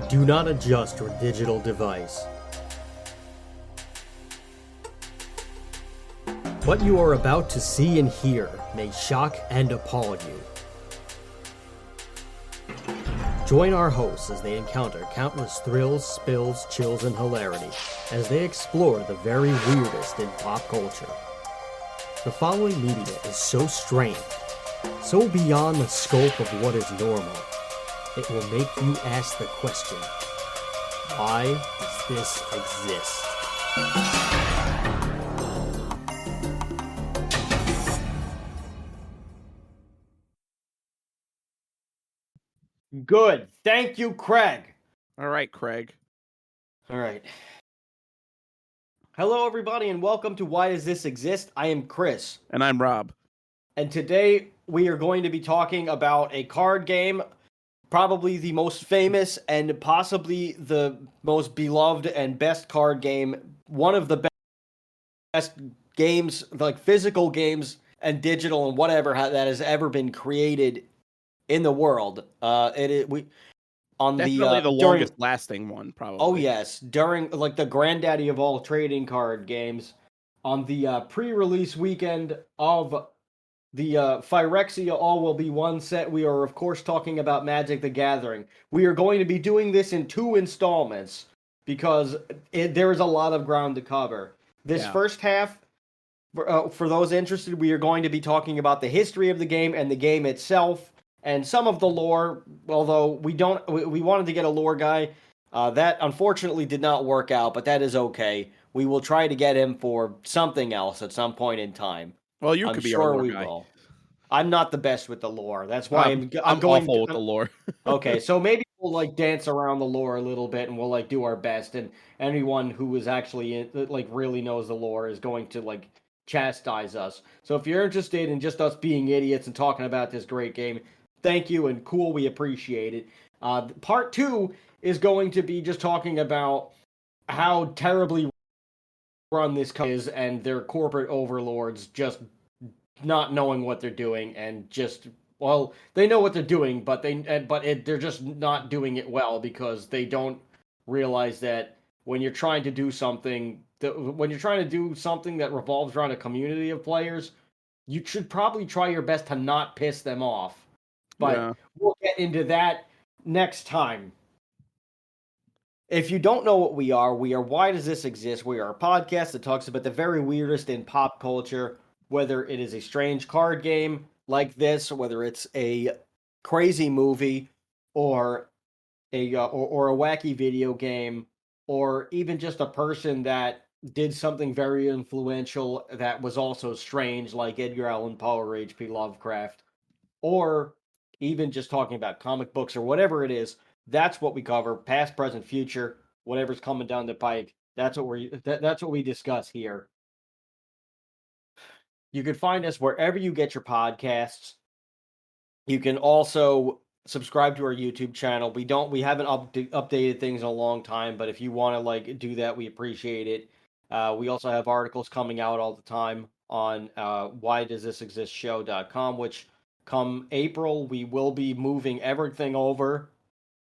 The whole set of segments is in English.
Do not adjust your digital device. What you are about to see and hear may shock and appall you. Join our hosts as they encounter countless thrills, spills, chills, and hilarity as they explore the very weirdest in pop culture. The following media is so strange, so beyond the scope of what is normal, it will make you ask the question, why does this exist? Good. Thank you, Craig. All right, Craig. All right. Hello, everybody, and welcome to Why Does This Exist? I am Chris. And I'm Rob. And today we are going to be talking about a card game, probably the most famous and possibly the most beloved and best card game, one of the best games, like physical games and digital and whatever that has ever been created in the world. Definitely the longest lasting one, probably. Oh yes, during like the granddaddy of all trading card games, on the pre-release weekend of the Phyrexia All Will Be One set, we are of course talking about Magic the Gathering. We are going to be doing this in 2 installments because there is a lot of ground to cover. This first half, for those interested, we are going to be talking about the history of the game and the game itself, and some of the lore, although we wanted to get a lore guy. That unfortunately did not work out, but that is okay. We will try to get him for something else at some point in time. Well, you could be our lore guy. Will. I'm not the best with the lore. That's why I'm going awful with the lore. Okay, so maybe we'll like dance around the lore a little bit, and we'll like do our best. And anyone who is actually like really knows the lore is going to like chastise us. So if you're interested in just us being idiots and talking about this great game, thank you and cool. We appreciate it. Part 2 is going to be just talking about how terribly run this is and their corporate overlords just not knowing what they're doing and just, well, they know what they're doing, but they're just not doing it well because they don't realize that when you're trying to do something that revolves around a community of players, you should probably try your best to not piss them off. But we'll get into that next time. If you don't know what we are Why Does This Exist? We are a podcast that talks about the very weirdest in pop culture, whether it is a strange card game like this, whether it's a crazy movie, or a wacky video game, or even just a person that did something very influential that was also strange, like Edgar Allan Poe or H.P. Lovecraft, or even just talking about comic books or whatever it is. That's what we cover, past, present, future, whatever's coming down the pike. That's what we discuss here. You can find us wherever you get your podcasts. You can also subscribe to our YouTube channel. We haven't updated things in a long time, but if you want to like do that, we appreciate it. We also have articles coming out all the time on whydoesthisexistshow.com, which come April, we will be moving everything over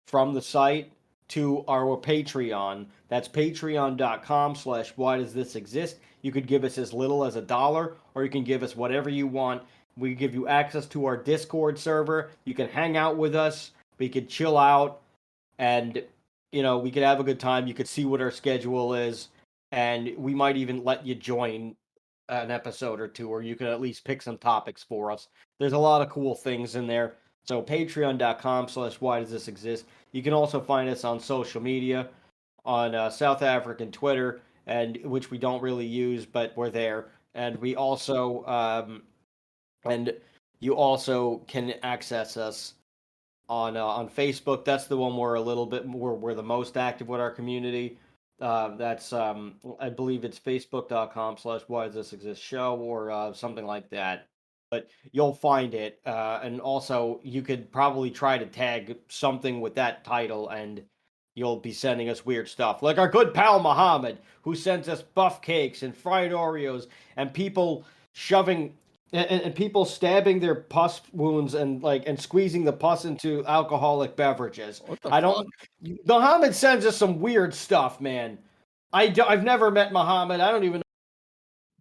from the site to our Patreon. That's patreon.com/whydoesthisexist. You could give us as little as $1, or you can give us whatever you want. We give you access to our Discord server. You can hang out with us. We could chill out, and we could have a good time. You could see what our schedule is, and we might even let you join an episode or two, or you can at least pick some topics for us. There's a lot of cool things in there. So patreon.com/whydoesthisexist. You can also find us on social media, on South African Twitter, and which we don't really use, but we're there. And we also and you also can access us on Facebook. That's the one we're a little bit more, we're the most active with our community. That's I believe it's facebook.com/whydoesthisexistshow or something like that. But you'll find it, and also you could probably try to tag something with that title, and you'll be sending us weird stuff, like our good pal Muhammad, who sends us buff cakes and fried Oreos, and people shoving and people stabbing their pus wounds and squeezing the pus into alcoholic beverages. What the I fuck? don't. Muhammad sends us some weird stuff, man. I've never met Muhammad. I don't even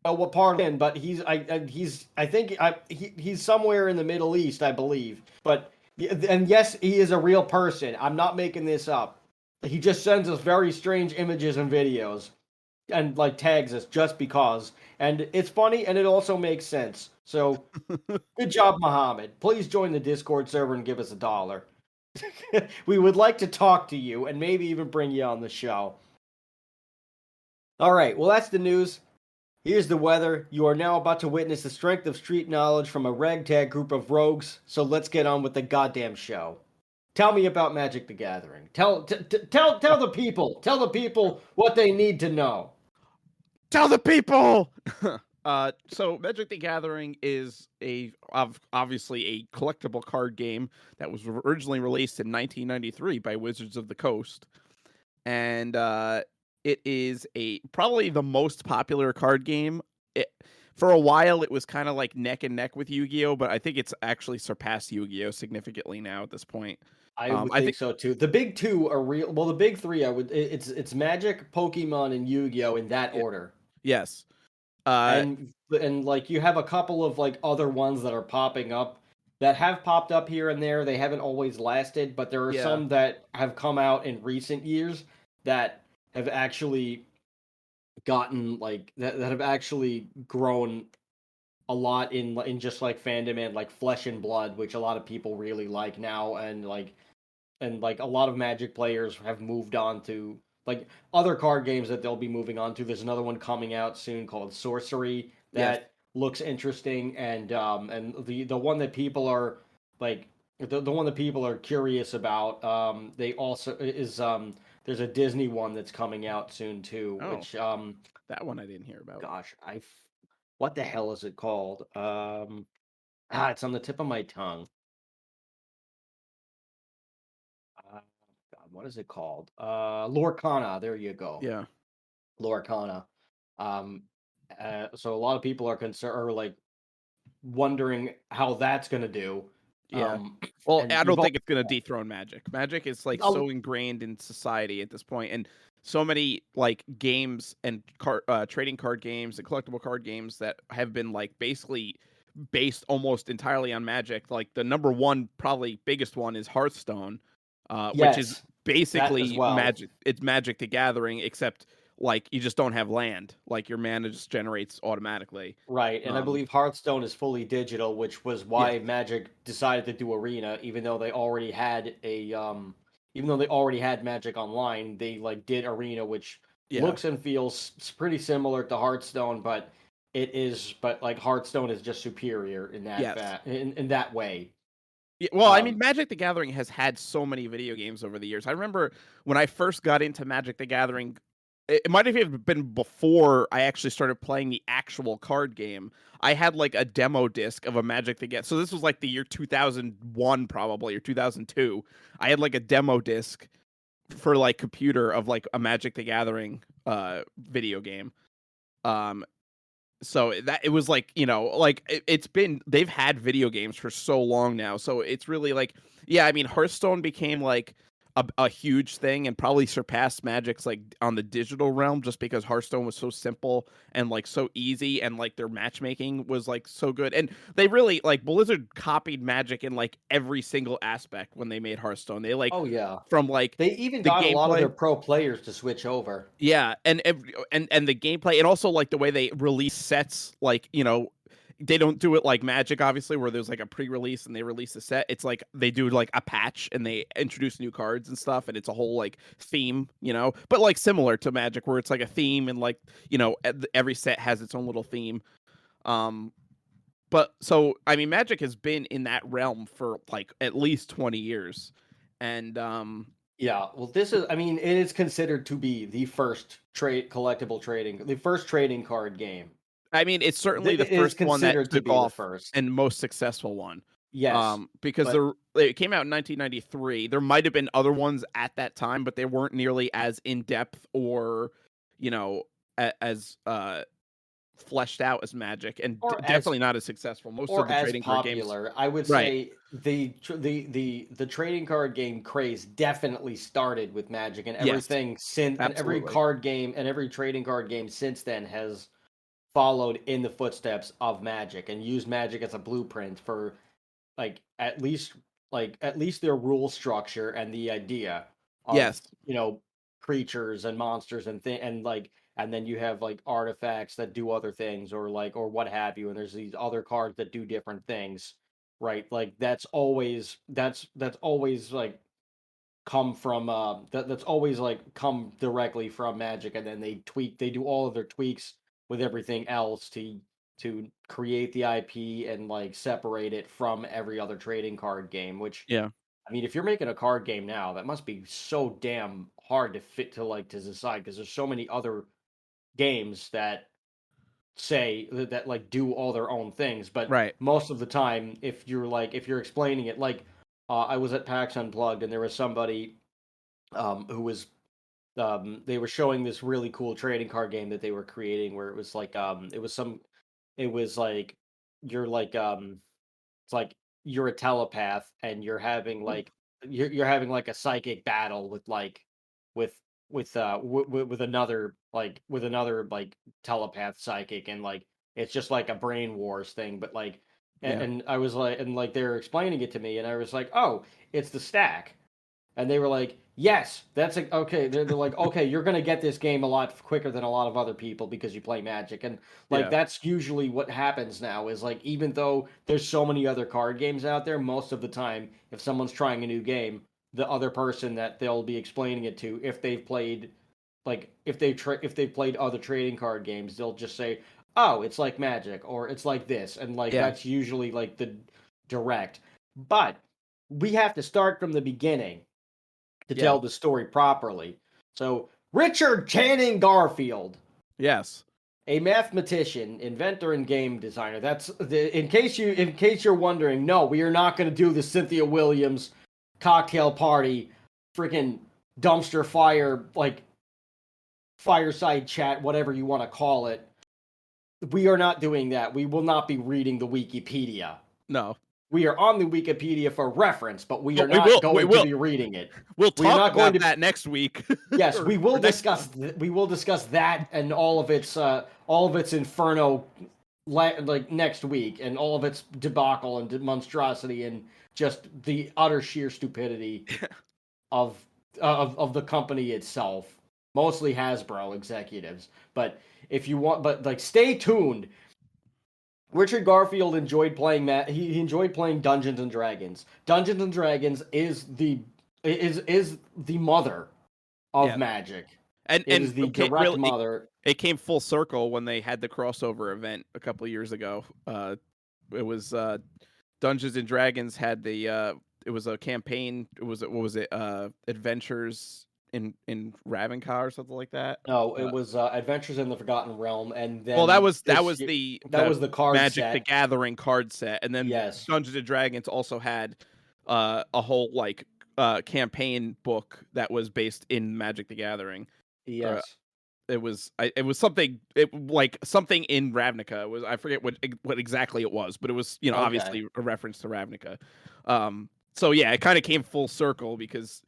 know what part of him, but he's somewhere in the Middle East, I believe. But and yes, he is a real person. I'm not making this up. He just sends us very strange images and videos and like tags us just because. And it's funny and it also makes sense. So good job, Muhammad. Please join the Discord server and give us $1. We would like to talk to you and maybe even bring you on the show. All right, well, that's the news. Here's the weather. You are now about to witness the strength of street knowledge from a ragtag group of rogues, so let's get on with the goddamn show. Tell me about Magic the Gathering. Tell the people. Tell the people what they need to know. Tell the people. So Magic the Gathering is obviously a collectible card game that was originally released in 1993 by Wizards of the Coast, and it is probably the most popular card game. For a while, it was kind of like neck and neck with Yu-Gi-Oh, but I think it's actually surpassed Yu-Gi-Oh significantly now at this point. I would think so too. The big two are real. Well, the big three, it's Magic, Pokemon, and Yu-Gi-Oh in that order. Yes. And like you have a couple of like other ones that are popping up that have popped up here and there. They haven't always lasted, but there are some that have come out in recent years that have actually gotten like that have actually grown a lot in just like fandom and like Flesh and Blood, which a lot of people really like now, and like a lot of Magic players have moved on to like other card games that they'll be moving on to. There's another one coming out soon called Sorcery that looks interesting, and the one that people are like the one that people are curious about. They also is there's a Disney one that's coming out soon too, which that one I didn't hear about. Gosh, what the hell is it called? It's on the tip of my tongue. God, what is it called? Lorcana. There you go. Yeah. Lorcana. So a lot of people are concerned or like wondering how that's gonna do. Yeah. Well, I don't think it's gonna dethrone Magic. Magic is like so ingrained in society at this point, and so many like games and trading card games and collectible card games that have been like basically based almost entirely on Magic. Like the number one, probably biggest one is Hearthstone, which is basically Magic. It's Magic the Gathering, except like you just don't have land. Like your mana just generates automatically. Right, and I believe Hearthstone is fully digital, which was why Magic decided to do Arena, even though they already had Magic Online. They like did Arena, which looks and feels pretty similar to Hearthstone, but like Hearthstone is just superior in that in that way. Yeah, well, I mean, Magic the Gathering has had so many video games over the years. I remember when I first got into Magic the Gathering, it might have even been before I actually started playing the actual card game. I had like a demo disc of a Magic the Gathering. So this was like the year 2001 probably, or 2002. I had like a demo disc for like computer of like a Magic the Gathering video game. So that it was like, you know, like they've had video games for so long now. So it's really like, yeah, I mean, Hearthstone became like a huge thing and probably surpassed Magic's like on the digital realm just because Hearthstone was so simple and like so easy, and like their matchmaking was like so good. And they really like Blizzard copied Magic in like every single aspect when they made Hearthstone. They like, from like they even the got gameplay, a lot of their pro players to switch over. Yeah, and the gameplay, and also like the way they release sets, like, you know, they don't do it like Magic, obviously, where there's like a pre-release and they release a set. It's like they do like a patch and they introduce new cards and stuff, and it's a whole like theme, you know, but like similar to Magic, where it's like a theme and like, you know, every set has its own little theme. But so I mean, Magic has been in that realm for like at least 20 years, and yeah, well, I mean, it is considered to be the first the first trading card game. I mean, it's certainly the first one that took off and most successful one. Yes. Because it came out in 1993. There might have been other ones at that time, but they weren't nearly as in-depth or, you know, as fleshed out as Magic, and Or definitely not as successful. Most of or the as trading card games, popular. I would right? say the trading card game craze definitely started with Magic, and Yes, everything since and every absolutely. card game and every trading card game since then has followed in the footsteps of Magic and used Magic as a blueprint for like at least their rule structure and the idea of Yes, creatures and monsters and and then you have like artifacts that do other things or what have you, and there's these other cards that do different things, right? Like that's always like come from that's always like come directly from Magic, and then they do all of their tweaks with everything else to create the IP and like separate it from every other trading card game, which yeah, I mean, if you're making a card game now, that must be so damn hard to fit to decide because there's so many other games that like do all their own things, but right. most of the time if you're explaining it like I was at PAX Unplugged and there was somebody who was they were showing this really cool trading card game that they were creating where it was like it was like you're like it's like you're a telepath and you're having Ooh, like you're having like a psychic battle with with with another like telepath psychic, and like it's just like a brain wars thing, but like yeah, and I was like and like they were explaining it to me and I was like, oh, it's the stack. And they were like, yes, that's okay. They're like, okay, you're going to get this game a lot quicker than a lot of other people because you play Magic. And like, yeah, that's usually what happens now is like, even though there's so many other card games out there, most of the time, if someone's trying a new game, the other person that they'll be explaining it to, if they've played, like, if they've played other trading card games, they'll just say, oh, it's like Magic or it's like this. And like, yeah, that's usually like the direct. But we have to start from the beginning to yeah. tell the story properly. So, Richard Channing Garfield, Yes, a mathematician, inventor, and game designer. That's in case you're wondering. No, we are not going to do the Cynthia Williams cocktail party, freaking dumpster fire, like fireside chat, whatever you want to call it. We are not doing that. We will not be reading the Wikipedia. no. We are on the Wikipedia for reference, but we But are not we going to will, be reading it. we'll We are talk not going about to that next week. Yes, or, or next month. we will discuss that and all of its inferno like next week, and all of its debacle and monstrosity and just the utter sheer stupidity of of the company itself, mostly Hasbro executives. But if you want, but like, stay tuned. Richard Garfield enjoyed playing he enjoyed playing Dungeons and Dragons. Dungeons and Dragons is the mother of Yeah, Magic. It and is the okay, direct really, mother. it came full circle when they had the crossover event a couple years ago. It was Dungeons and Dragons had the it was a campaign. It was what was it? Adventures in Ravenka or something like that. No, it was Adventures in the Forgotten Realm, and Well, then that was the that was the card Magic the set. Gathering card set, and then Yes, Dungeons and Dragons also had a whole like campaign book that was based in Magic the Gathering. Or yes, it was something like something in Ravnica. It was, I forget what exactly it was, but it was, okay, obviously a reference to Ravnica. So yeah, it kind of came full circle because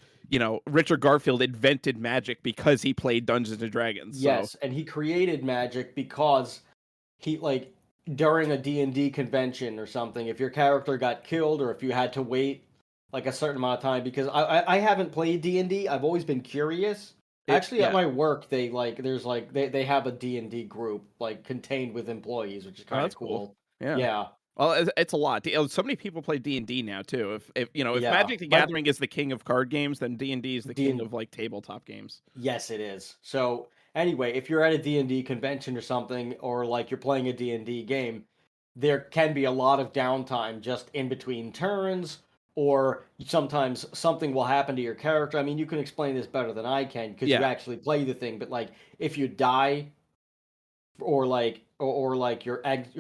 Richard Garfield invented Magic because he played Dungeons and Dragons. So yes, and he created Magic because he like during a D&D convention or something, if your character got killed or if you had to wait like a certain amount of time, because I haven't played D&D. I've always been curious. Actually, at yeah. my work, they like there's like they have a D&D group like contained with employees, which is Oh, kind of that's cool. cool. Yeah. Yeah, Well, it's a lot. So many people play D&D now too. If yeah. Magic the My Gathering is the king of card games, then D&D is the king D of like tabletop games. Yes, it is. So anyway, if you're at a D&D convention or something, or like you're playing a D&D game, there can be a lot of downtime just in between turns, or sometimes something will happen to your character. I mean, you can explain this better than I can because you Yeah. actually play the thing, but like if you die or like you're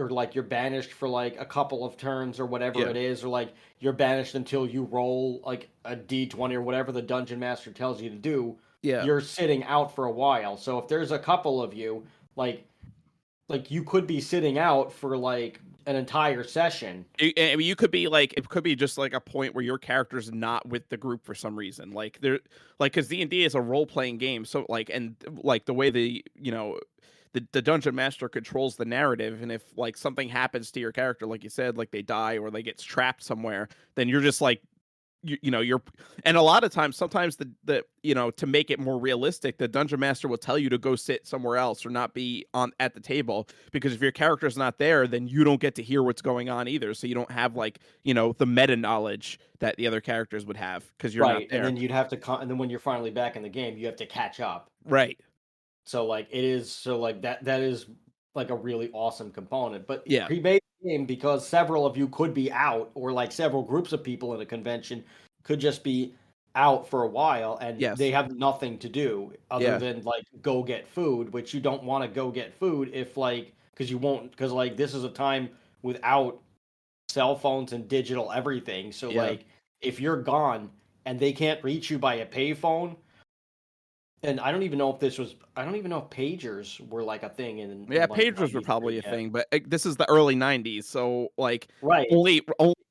like you're banished for like a couple of turns or whatever Yeah. it is, or like you're banished until you roll like a d20 or whatever the dungeon master tells you to do, Yeah. you're sitting out for a while. So if there's a couple of you, like like you could be sitting out for like an entire session. I mean, you could be like, it could be just like a point where your character's not with the group for some reason. Like they're like, because D&D is a role playing game, so like, and like the way the dungeon master controls the narrative, and if like something happens to your character, like you said, like they die or they get trapped somewhere, then you're just like, you're, and a lot of times, sometimes the to make it more realistic, the dungeon master will tell you to go sit somewhere else or not be on at the table, because if your character's not there, then you don't get to hear what's going on either, so you don't have like the meta knowledge that the other characters would have because you're not Right. And there. then you'd have to and then when you're finally back in the game, you have to catch up. Right. So like it is so like that is like a really awesome component. But Yeah. he made the game because several of you could be out, or like several groups of people in a convention could just be out for a while, and Yes. they have nothing to do other Yeah. than like go get food, which you don't want to go get food if like because you won't, because like this is a time without cell phones and digital everything. So Yeah. like if you're gone and they can't reach you by a payphone, and I don't even know if pagers were like a thing Yeah, in like pagers were 93 probably a yet. thing, but this is the early '90s, so like Right. only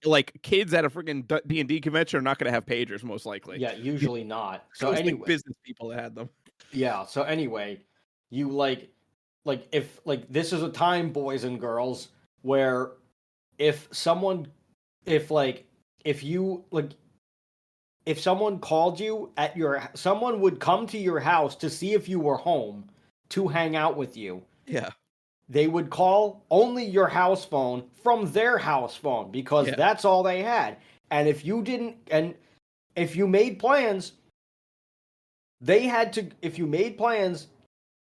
like kids at a freaking D&D convention are not going to have pagers, most likely. Yeah, usually not. It So was like anyway, business people that had them. yeah, so anyway, you like if like this is a time, boys and girls, where if someone if like if you like if someone called you at someone would come to your house to see if you were home to hang out with you. Yeah. They would call only your house phone from their house phone because Yeah. that's all they had. And if you made plans, if you made plans,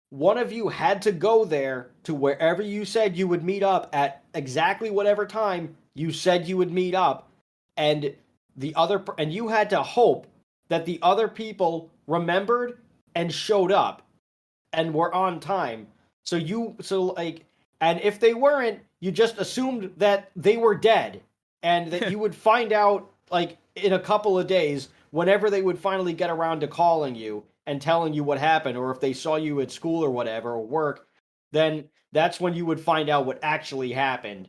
one of you had to go there to wherever you said you would meet up at exactly whatever time you said you would meet up. And and you had to hope that the other people remembered and showed up and were on time. And if they weren't, you just assumed that they were dead, and that you would find out like in a couple of days whenever they would finally get around to calling you and telling you what happened, or if they saw you at school or whatever or work, then that's when you would find out what actually happened.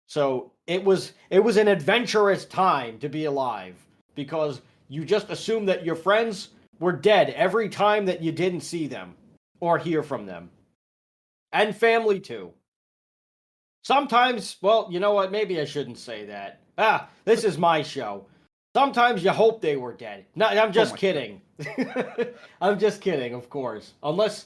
So it was an adventurous time to be alive, because you just assumed that your friends were dead every time that you didn't see them or hear from them. And family too. Sometimes, well, you know what? Maybe I shouldn't say that. This is my show. Sometimes you hope they were dead. No, I'm just kidding. I'm just kidding, of course. Unless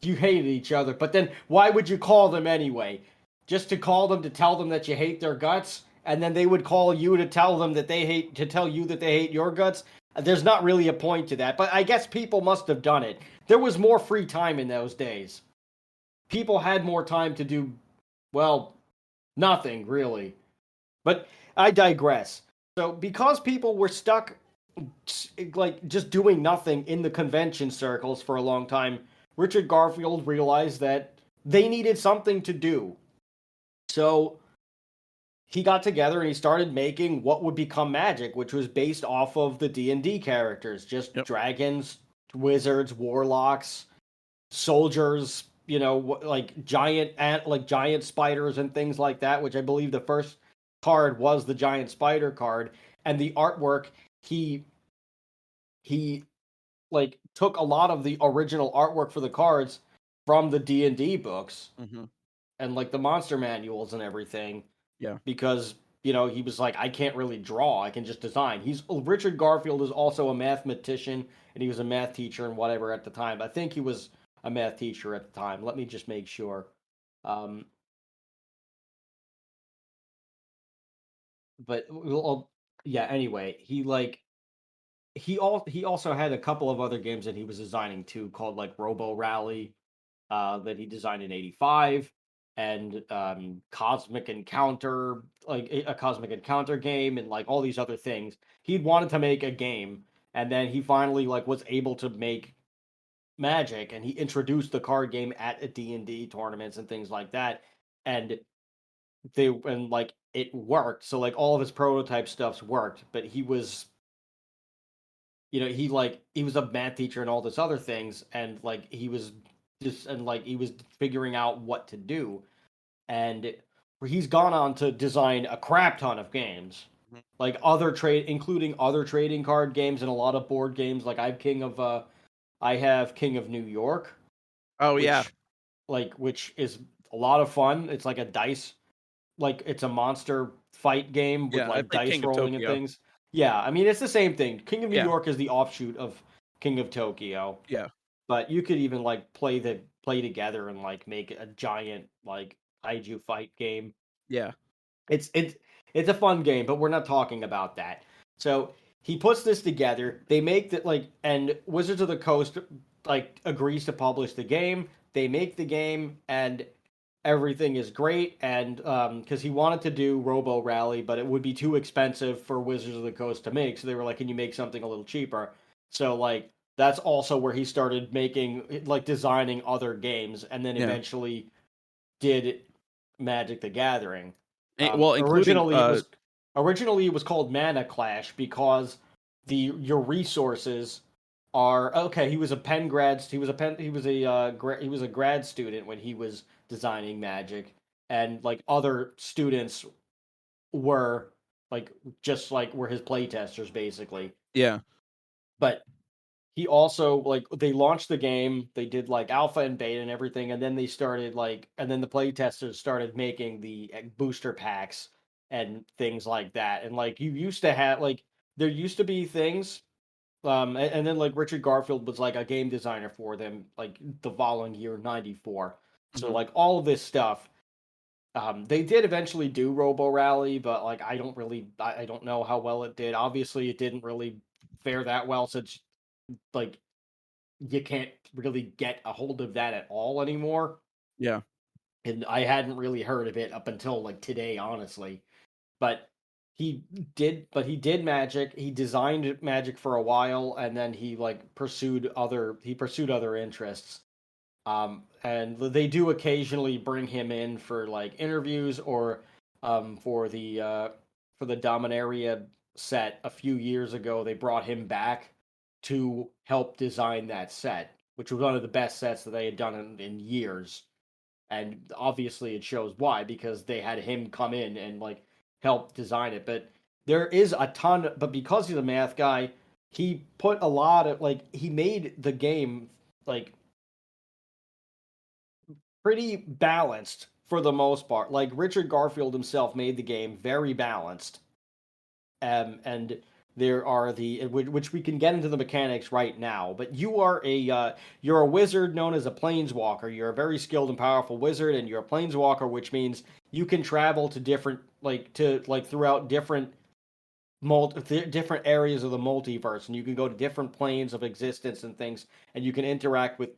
you hated each other. But then why would you call them anyway? Just to call them to tell them that you hate their guts? And then they would call you to tell them that to tell you that they hate your guts? There's not really a point to that. But I guess people must have done it. There was more free time in those days. People had more time to do, well, nothing really. But I digress. So because people were stuck like just doing nothing in the convention circles for a long time, Richard Garfield realized that they needed something to do. So he got together and he started making what would become Magic, which was based off of the D&D characters, just dragons, wizards, warlocks, soldiers, like giant spiders and things like that, which I believe the first card was the giant spider card. And the artwork, he like took a lot of the original artwork for the cards from the D&D books, and like the monster manuals and everything. Yeah. Because he was like, I can't really draw, I can just design. Richard Garfield is also a mathematician, and he was a math teacher and whatever at the time. I think he was a math teacher at the time. Let me just make sure. But yeah. Anyway, he also had a couple of other games that he was designing too, called like Robo Rally, that he designed in '85, and Cosmic Encounter, like a Cosmic Encounter game, and like all these other things. He'd wanted to make a game, and then he finally like was able to make Magic, and he introduced the card game at a D&D tournaments and things like that, and like it worked. So like all of his prototype stuffs worked, but he was he was a math teacher and all this other things, and like he was he was figuring out what to do, and he's gone on to design a crap ton of games, like including other trading card games and a lot of board games. Like I have King of New York. Oh yeah, which is a lot of fun. It's like a dice, like it's a monster fight game with I like played dice King of rolling and Tokyo. things. Yeah, I mean it's the same thing. King of New Yeah. York is the offshoot of King of Tokyo. Yeah. But you could even like play together and like make a giant like kaiju fight game. Yeah. It's a fun game, but we're not talking about that. So he puts this together. They make that and Wizards of the Coast like agrees to publish the game. They make the game, and everything is great. And because he wanted to do Robo Rally, but it would be too expensive for Wizards of the Coast to make, so they were like, "Can you make something a little cheaper?" So like that's also where he started making designing other games, and then eventually did Magic the Gathering. Well, including Originally it was called Mana Clash because your resources are okay. He was a Penn grad. He was a grad student when he was designing Magic, and like other students were were his playtesters basically. Yeah. But he also they launched the game, they did like alpha and beta and everything, and then the playtesters started making the booster packs and things like that. And like you used to have there used to be things, and then like Richard Garfield was like a game designer for them like the following year, 94. So like all of this stuff, they did eventually do Robo Rally, but like I don't know how well it did. Obviously it didn't really fare that well, since like you can't really get a hold of that at all anymore. Yeah. And I hadn't really heard of it up until like today, honestly. But he did Magic. He designed Magic for a while, and then he pursued other interests. And they do occasionally bring him in for like interviews, or for the Dominaria set a few years ago, they brought him back to help design that set, which was one of the best sets that they had done in years. And obviously it shows why, because they had him come in and like help design it. But there is a ton, but because he's a math guy, he put a lot of he made the game like pretty balanced for the most part. Like Richard Garfield himself made the game very balanced. And there are which we can get into the mechanics right now. But you're a wizard known as a planeswalker. You're a very skilled and powerful wizard, and you're a planeswalker, which means you can travel to different throughout different different areas of the multiverse, and you can go to different planes of existence and things, and you can interact with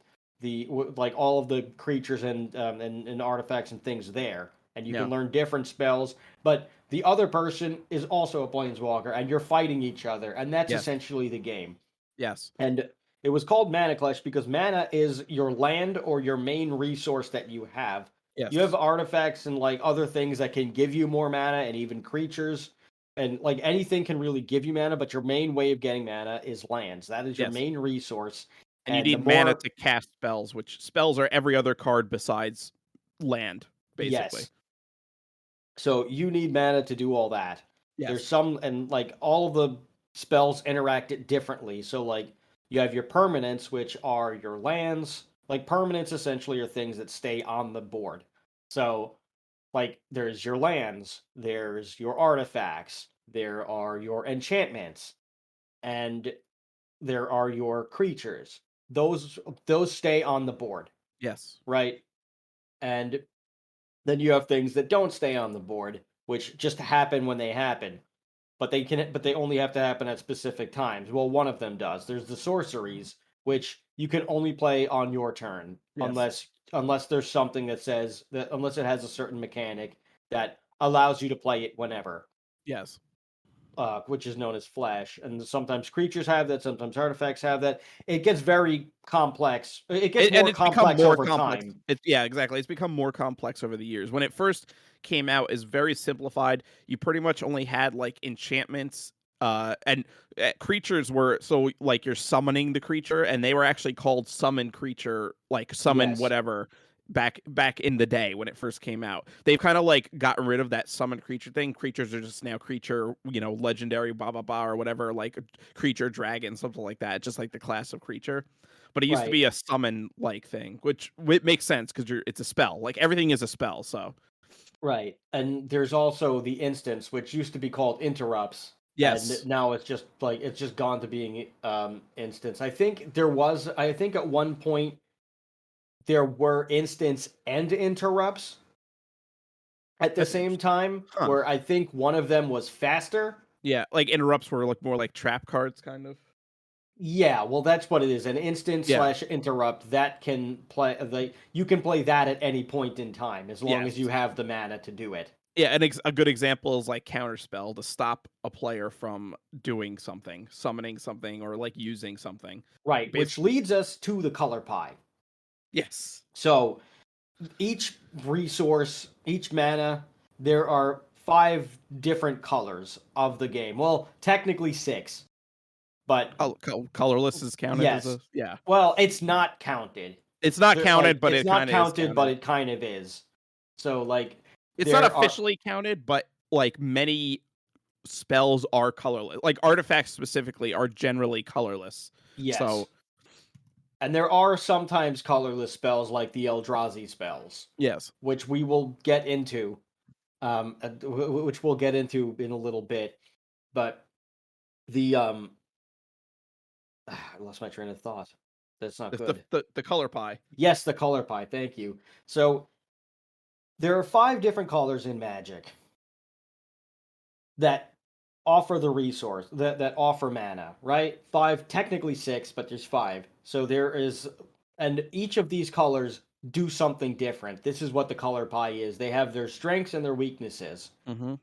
all of the creatures and artifacts and things there, and you can learn different spells. But the other person is also a planeswalker, and you're fighting each other, and that's essentially the game. Yes. And it was called Mana Clash because mana is your land or your main resource that you have. Yes. You have artifacts and like other things that can give you more mana, and even creatures. And like anything can really give you mana, but your main way of getting mana is lands. That is your main resource. And you need mana to cast spells, which spells are every other card besides land, basically. Yes. So you need mana to do all that. Yes. There's some, and like all of the spells interact differently. So like you have your permanents, which are your lands. Like permanents essentially are things that stay on the board. So like there's your lands, there's your artifacts, there are your enchantments, and there are your creatures. Those stay on the board. Yes. Right? And then you have things that don't stay on the board, which just happen when they happen. But they only have to happen at specific times. Well, one of them does. There's the sorceries, which you can only play on your turn, unless there's something that says that, unless it has a certain mechanic that allows you to play it whenever. Yes. Which is known as flash. And sometimes creatures have that, sometimes artifacts have that. It gets very complex. It gets more complex over time. Exactly. It's become more complex over the years. When it first came out, is very simplified. You pretty much only had like enchantments and creatures were so like you're summoning the creature, and they were actually called summon creature, like summon Yes. whatever back in the day when it first came out. They've kind of like gotten rid of that summon creature thing. Creatures are just now creature, legendary, blah blah blah, or whatever, like creature, dragon, something like that, just like the class of creature. But it used to Right. be a summon like thing, which it makes sense because it's a spell. Like everything is a spell, so. Right. And there's also the instance, which used to be called interrupts. And Yes. now it's just gone to being instance. I think at one point there were instance and interrupts at the same time, Huh. where I think one of them was faster. Yeah, like interrupts were like more like trap cards, kind of. Yeah, well, that's what it is. An instant Yeah. slash interrupt that can play. You can play that at any point in time as long as Yes. you have the mana to do it. Yeah, and a good example is like counterspell to stop a player from doing something, summoning something, or like using something. Right, which Basically, leads us to the color pie. yes. So each resource, each mana, there are 5 different colors of the game. Well, technically 6, but Colorless is counted as yes. a yeah. Well, it's not counted. It's not counted, but It's it not kind of is counted, but counted. it kind of is. So like It's not there are officially counted, but like many spells are colorless. Like artifacts specifically are generally colorless. yes. So And there are sometimes colorless spells like the Eldrazi spells, yes. which we will get into, which we'll get into in a little bit. But the I lost my train of thought. That's not good. The color pie. Yes, the color pie. Thank you. So there are 5 different colors in Magic that offer the resource that offer mana, right? 5, technically 6, but there's 5. So there is, and each of these colors do something different. This is what the color pie is. They have their strengths and their weaknesses. Mm-hmm.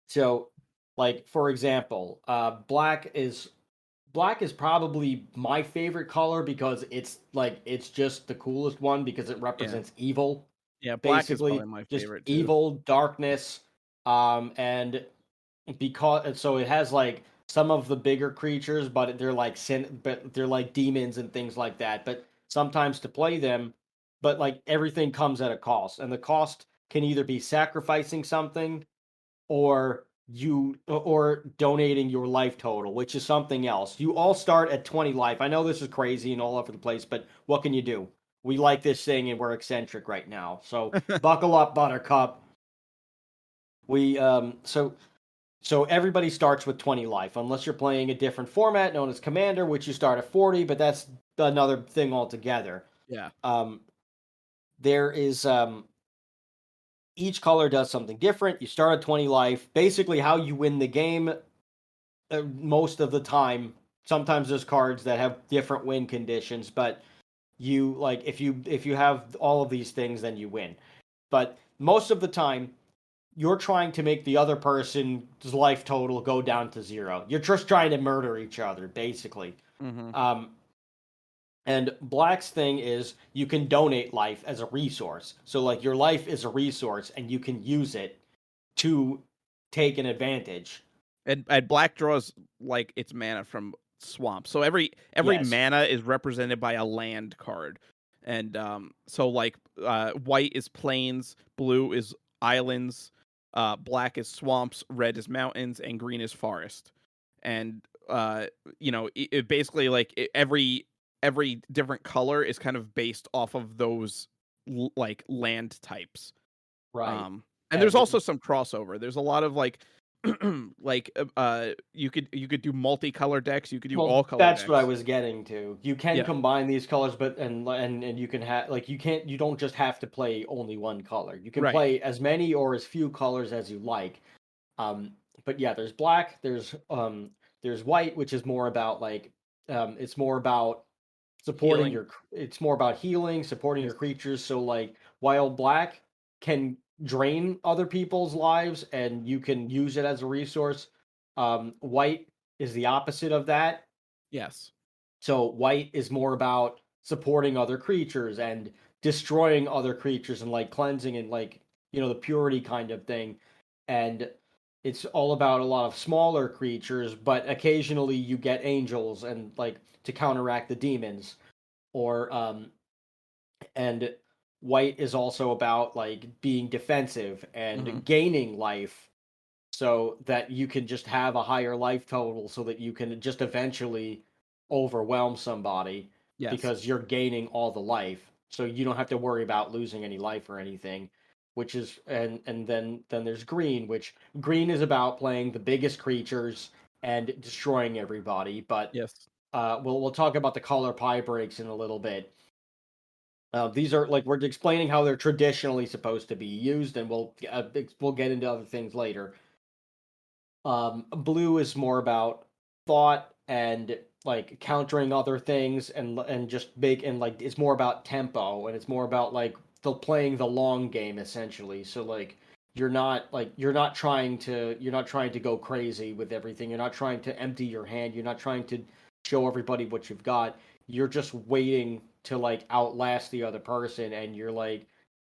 So, like for example, black is probably my favorite color because it's just the coolest one because it Yeah. represents evil. Yeah, black is probably Basically, my just favorite too. evil, darkness, and because so it has like some of the bigger creatures, but they're like demons and things like that. But sometimes to play them, but like everything comes at a cost, and the cost can either be sacrificing something or donating your life total, which is something else. You all start at 20 life. I know this is crazy and all over the place, but what can you do? We like this thing and we're eccentric right now. So buckle up, Buttercup. We so everybody starts with 20 life, unless you're playing a different format known as Commander, which you start at 40, but that's another thing altogether. Yeah. There is each color does something different. You start at 20 life. Basically, how you win the game most of the time. Sometimes there's cards that have different win conditions, but you like if you have all of these things, then you win. But most of the time, you're trying to make the other person's life total go down to 0. You're just trying to murder each other, basically. Mm-hmm. And Black's thing is you can donate life as a resource. So like your life is a resource and you can use it to take an advantage. And black draws like its mana from swamp. So every Yes. mana is represented by a land card. And so like white is plains, blue is islands, black is swamps, red is mountains, and green is forest. And it basically like every different color is kind of based off of those like land types. Right. And there's also some crossover. There's a lot of like like you could do multicolor decks, you could do all color that's decks. what I was getting to. You can Yeah. combine these colors, but and you can have like you don't just have to play only one color. You can Right. play as many or as few colors as you like. But yeah, there's black, there's white, which is more about like it's more about supporting Healing. it's more about healing, supporting your creatures. So like while black can drain other people's lives and you can use it as a resource, white is the opposite of that. Yes. So white is more about supporting other creatures and destroying other creatures and like cleansing and like the purity kind of thing. And it's all about a lot of smaller creatures, but occasionally you get angels and like to counteract the demons. Or and white is also about like being defensive Hmm. and gaining life so that you can just have a higher life total so that you can just eventually overwhelm somebody Yes. because you're gaining all the life. So you don't have to worry about losing any life or anything, which is and then there's green, which green is about playing the biggest creatures and destroying everybody, but Yes. we'll talk about the color pie breaks in a little bit. These are like we're explaining how they're traditionally supposed to be used, and we'll get into other things later. Blue is more about thought and like countering other things and just make and like it's more about tempo and it's more about like playing the long game essentially. So like you're not trying to go crazy with everything. You're not trying to empty your hand. You're not trying to show everybody what you've got. You're just waiting to like outlast the other person and you're like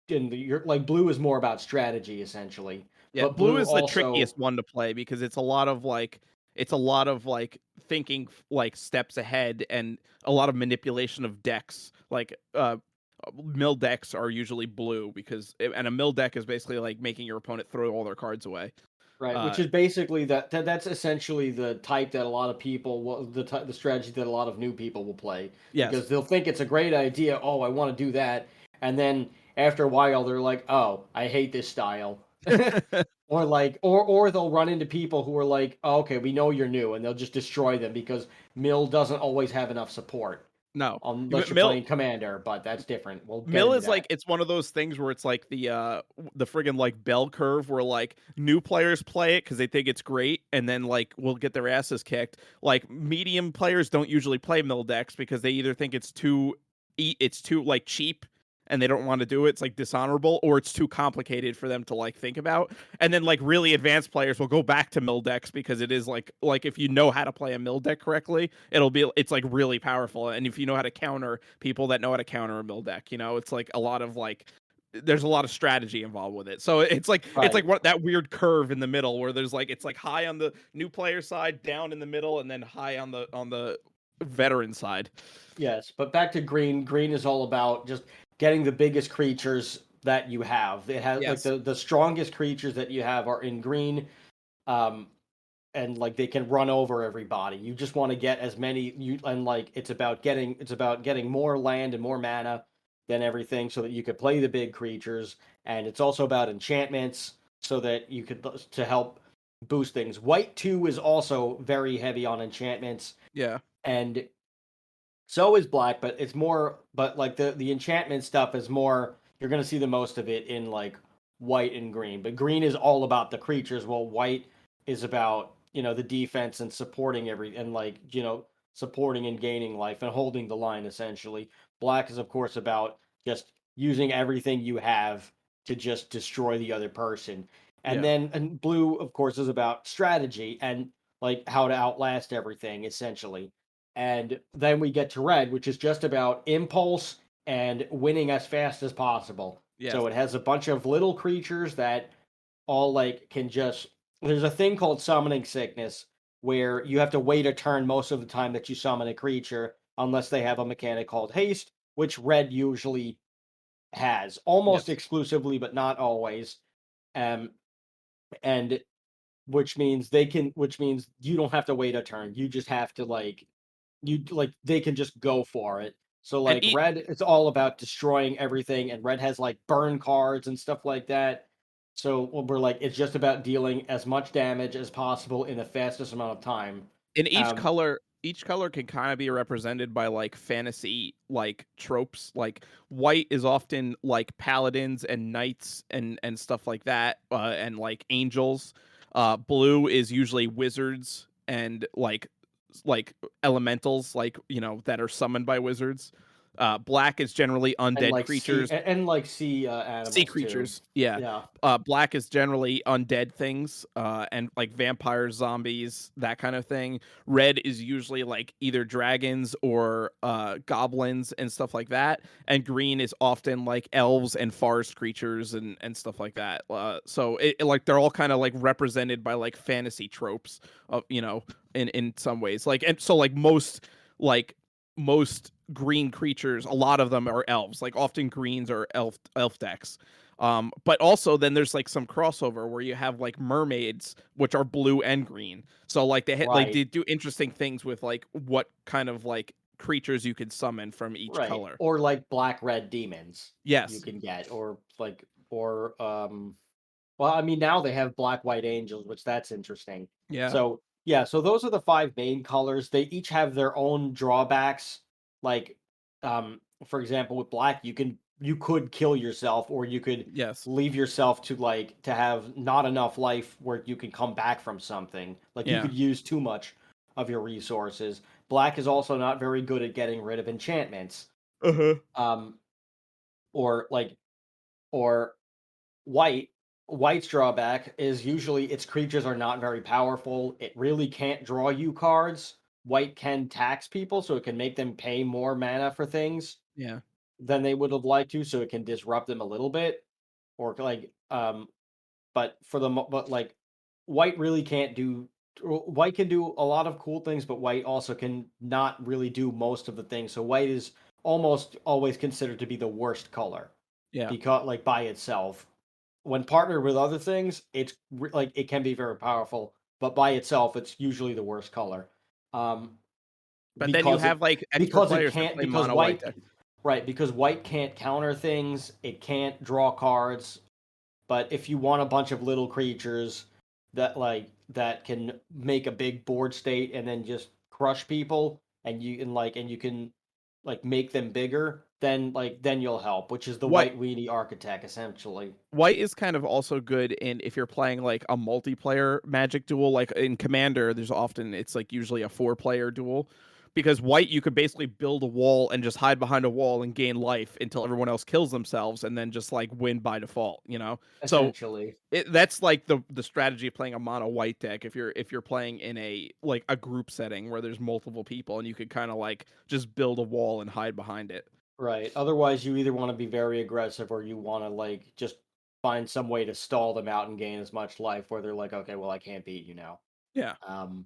blue is more about strategy essentially. Yeah, But blue blue is the also trickiest one to play because it's a lot of like thinking like steps ahead and a lot of manipulation of decks. Like mill decks are usually blue and a mill deck is basically like making your opponent throw all their cards away. right, Uh which is basically that's essentially the type that a lot of people the strategy that a lot of new people will play yes. because they'll think it's a great idea. Oh, I want to do that, and then after a while they're like, oh, I hate this style, or like or they'll run into people who are like, oh, okay, we know you're new, and they'll just destroy them because Mill doesn't always have enough support No. unless you're Mill playing Commander, but that's different. We'll get Mill into is like that. it's one of those things where it's like the friggin' like bell curve where like new players play it because they think it's great and then like will get their asses kicked. Like medium players don't usually play mill decks because they either think it's too like cheap and they don't want to do it. It's like dishonorable or it's too complicated for them to like think about. And then like really advanced players will go back to mill decks because it is like if you know how to play a mill deck correctly, it's like really powerful. And if you know how to counter people that know how to counter a mill deck, it's like a lot of like there's a lot of strategy involved with it. So it's like Right. what that weird curve in the middle where there's like it's like high on the new player side, down in the middle, and then high on the veteran side. Yes, but back to green. Green is all about just getting the biggest creatures that you have. It has like Yes. the strongest creatures that you have are in green, um, and like they can run over everybody. You just want to get as many you and like it's about getting more land and more mana than everything so that you could play the big creatures. And it's also about enchantments so that you could to help boost things. White 2 is also very heavy on enchantments Yeah. and so is black, but it's more. But like the enchantment stuff is more. You're gonna see the most of it in like white and green. But green is all about the creatures, while white is about the defense and supporting and like supporting and gaining life and holding the line essentially. Black is of course about just using everything you have to just destroy the other person. Yeah. And blue of course is about strategy and like how to outlast everything essentially. And then we get to red, which is just about impulse and winning as fast as possible. Yes. So it has a bunch of little creatures that all like can just. There's a thing called summoning sickness where you have to wait a turn most of the time that you summon a creature, unless they have a mechanic called haste, which red usually has, almost Yes. exclusively, but not always. Um, and which means you don't have to wait a turn. You just have to they can just go for it. So And like red it's all about destroying everything and red has like burn cards and stuff like that. So we're like it's just about dealing as much damage as possible in the fastest amount of time. and Um each color can kind of be represented by like fantasy like tropes. Like white is often like paladins and knights and stuff like that, and like angels. Blue is usually wizards and like elementals, like that are summoned by wizards. Black is generally And undead like sea creatures. and like sea Sea animals too. creatures, yeah. Yeah. Black is generally undead things, and like vampires, zombies, that kind of thing. Red is usually like either dragons or goblins and stuff like that. And green is often like elves and forest creatures and stuff like that. So like they're all kind of like represented by like fantasy tropes of in some ways. Like and so like like most green creatures, a lot of them are elves. Like often greens are elf decks. But also then there's like some crossover where you have like mermaids, which are blue and green. So like Right. they do interesting things with like what kind of like creatures you can summon from each Right. color. Or like black red demons you Yes. can get, or like or well, I mean now they have black white angels, which that's interesting. Yeah. So yeah, so those are the five main colors. They each have their own drawbacks. Like for example, with black you could kill yourself, or you could Yes. leave yourself to have not enough life where you can come back from something. Like you Yeah. could use too much of your resources. Black is also not very good at getting rid of enchantments. Uh-huh. Um, or like or white. White's drawback is usually its creatures are not very powerful. It really can't draw you cards. White can tax people, so it can make them pay more mana for things Yeah. than they would have liked to, so it can disrupt them a little bit. Or but for the but like white really can't do. White can do a lot of cool things, but white also can not really do most of the things. So white is almost always considered to be the worst color Yeah. because like by itself. When partnered with other things, like it can be very powerful, but by itself, it's usually the worst color. Um, But then you because have it like expert because it players that can't play because mono white white deck. right because white can't counter things. It can't draw cards. But if you want a bunch of little creatures that can make a big board state and then just crush people, and you can like make them bigger, then you'll help, which is the White white weenie architect essentially. White is kind of also good in if you're playing like a multiplayer magic duel, like in Commander, it's like usually a 4-player duel. Because white, you could basically build a wall and just hide behind a wall and gain life until everyone else kills themselves and then just like win by default. So Essentially. that's like the strategy of playing a mono white deck if you're playing in a like a group setting where there's multiple people and you could kind of like just build a wall and hide behind it. Right. Otherwise, you either want to be very aggressive or you want to like just find some way to stall them out and gain as much life where they're like, okay, well, I can't beat you now. Yeah. Um,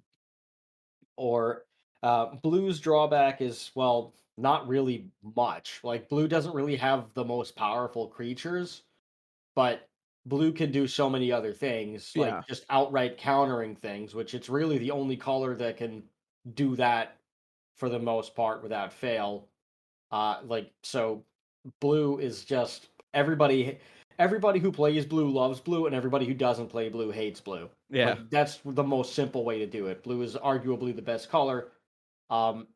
or blue's drawback is, well, not really much. Like, blue doesn't really have the most powerful creatures, but blue can do so many other things, like Yeah. just outright countering things, which it's really the only color that can do that for the most part without fail. Like so blue is just everybody who plays blue loves blue, and everybody who doesn't play blue hates blue. Yeah. Like that's the most simple way to do it. Blue is arguably the best color. Um,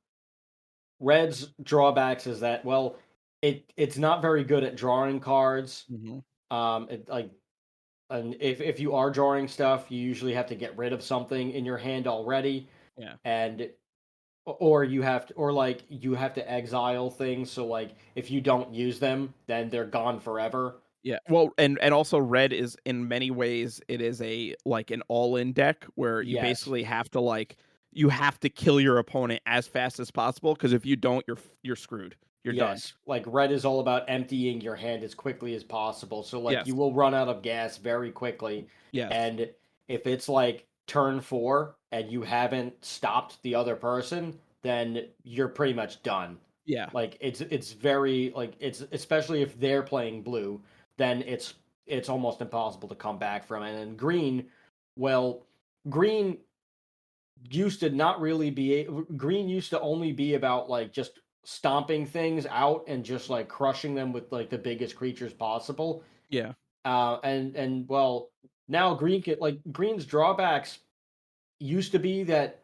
red's drawbacks is that, well, it's not very good at drawing cards. Hmm. It like and if you are drawing stuff, you usually have to get rid of something in your hand already, Yeah. and or you have to exile things, so like if you don't use them then they're gone forever. Yeah. Well, and also red is in many ways it is a like an all-in deck where you Yes. basically have to like you have to kill your opponent as fast as possible because if you don't you're screwed. You're done. Yes, like red is all about emptying your hand as quickly as possible, so like Yes. you will run out of gas very quickly. Yes. And if it's like turn 4 and you haven't stopped the other person, then you're pretty much done. Yeah. Like it's very like it's especially if they're playing blue, then it's almost impossible to come back from it. And green, well, green used to not really be green used to only be about like just stomping things out and just like crushing them with like the biggest creatures possible. Yeah. And well, now green's drawbacks used to be that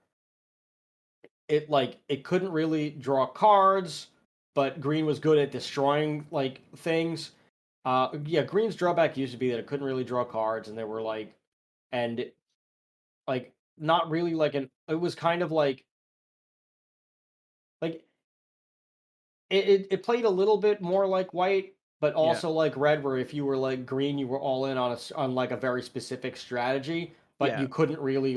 it couldn't really draw cards, but green was good at destroying like things. Yeah, green's drawback used to be that it couldn't really draw cards, and there were and like not really like an it was kind of like it played a little bit more like white, but Yeah. also like red, where if you were like green, you were all in on on like a very specific strategy, but Yeah. you couldn't really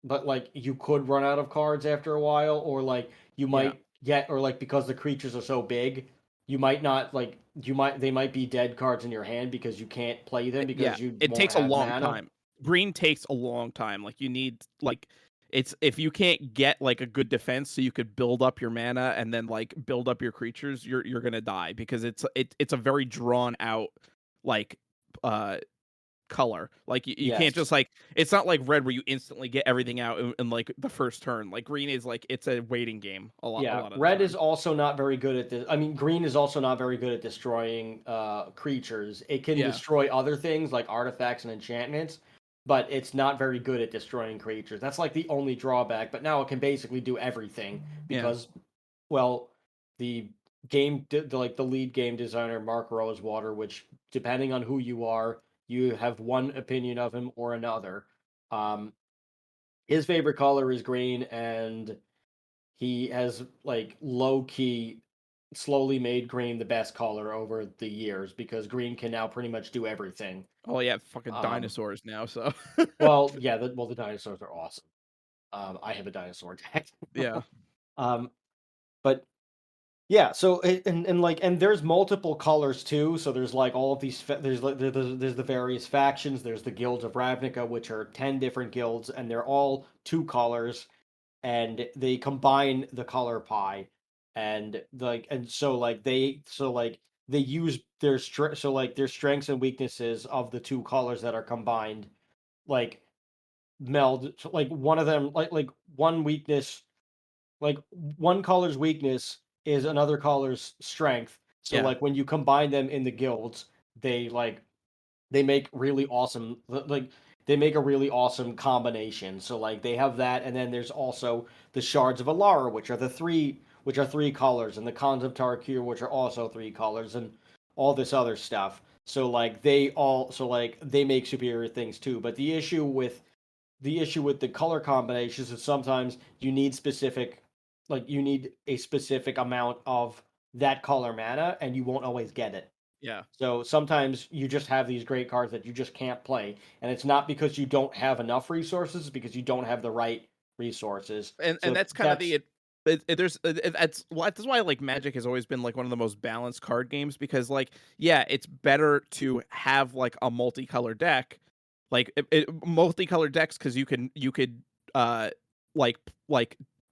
but like you could run out of cards after a while, or like you Yeah. might get, or like because the creatures are so big, you might not like they might be dead cards in your hand because you can't play them Yeah, because you it won't takes a have long mana. time. Green takes a long time. Like you need like it's if you can't get like a good defense so you could build up your mana and then like build up your creatures, you're gonna die because it's a very drawn out like uh color. Like you can't Yes. just like it's not like red where you instantly get everything out in like the first turn. Like green is like it's a waiting game a Yeah, lot of the red is time. also not very good at this. I mean, green is also not very good at destroying creatures. It can Yeah. destroy other things like artifacts and enchantments, but it's not very good at destroying creatures. That's like the only drawback. But now it can basically do everything Yeah. because, well, the like the lead game designer Mark Rosewater, which depending on who you are, you have one opinion of him or another. Um, his favorite color is green, and he has like low key slowly made green the best color over the years because green can now pretty much do everything. Oh yeah, fucking Um, dinosaurs now, so well, yeah, the dinosaurs are awesome. I have a dinosaur deck. yeah. um, but yeah, so and there's multiple colors too. So there's like all of these. There's the various factions. There's the guilds of Ravnica, which are 10 different guilds, and they're all two colors, and they combine the color pie, and like and so like they use their so like their strengths and weaknesses of the two colors that are combined, like meld, like one of them, like one weakness, like one color's weakness is another color's strength. So Yeah. like when you combine them in the guilds, they they make really awesome, they make a really awesome combination. So like they have that, and then there's also the shards of Alara, which are three colors, and the cons of Tarkir, which are also three colors, and all this other stuff. So like they make superior things too. But the issue with the color combinations is sometimes you need specific, like you need a specific amount of that color mana, and you won't always get it. Yeah. So sometimes you just have these great cards that you just can't play, and it's not because you don't have enough resources, it's because you don't have the right resources. And So that's kind of that's that's why like Magic has always been like one of the most balanced card games because like yeah, it's better to have like a multicolored deck, like multicolored decks because you could uh like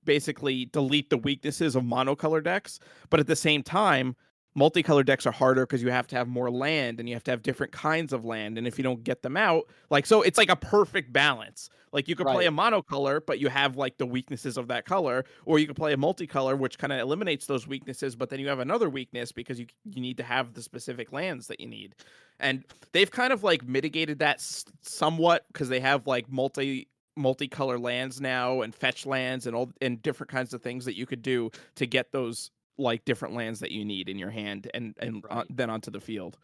basically delete the weaknesses of monocolored decks, but at the same time multicolored decks are harder because you have to have more land and you have to have different kinds of land, and if you don't get them out, like so it's like a perfect balance. Like you could play a right. monocolor, but you have like the weaknesses of that color, or you could play a multicolor, which kind of eliminates those weaknesses, but then you have another weakness because you need to have the specific lands that you need. And they've kind of like mitigated that somewhat because they have like multicolor lands now and fetch lands and all and different kinds of things that you could do to get those like different lands that you need in your hand and Right. then onto the field.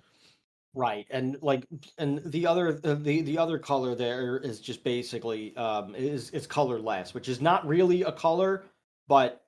Right, and like, and the other the other color there is just basically is it's colorless, which is not really a color, but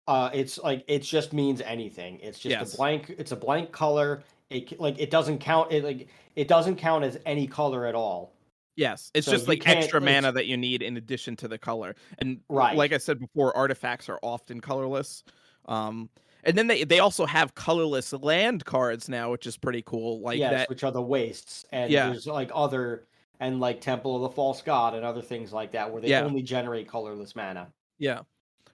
it's like it just means anything. It's just a Yes. blank. It's a blank color. Like it doesn't count. It doesn't count as any color at all. Yes, it's So just you like can't. extra It's mana that you need in addition to the color. And right. like I said before, artifacts are often colorless. Um, and then they also have colorless land cards now, which is pretty cool. Like Yes, that. which are the wastes, and Yeah, there's like other, and like Temple of the False God and other things like that where they yeah, only generate colorless mana. yeah.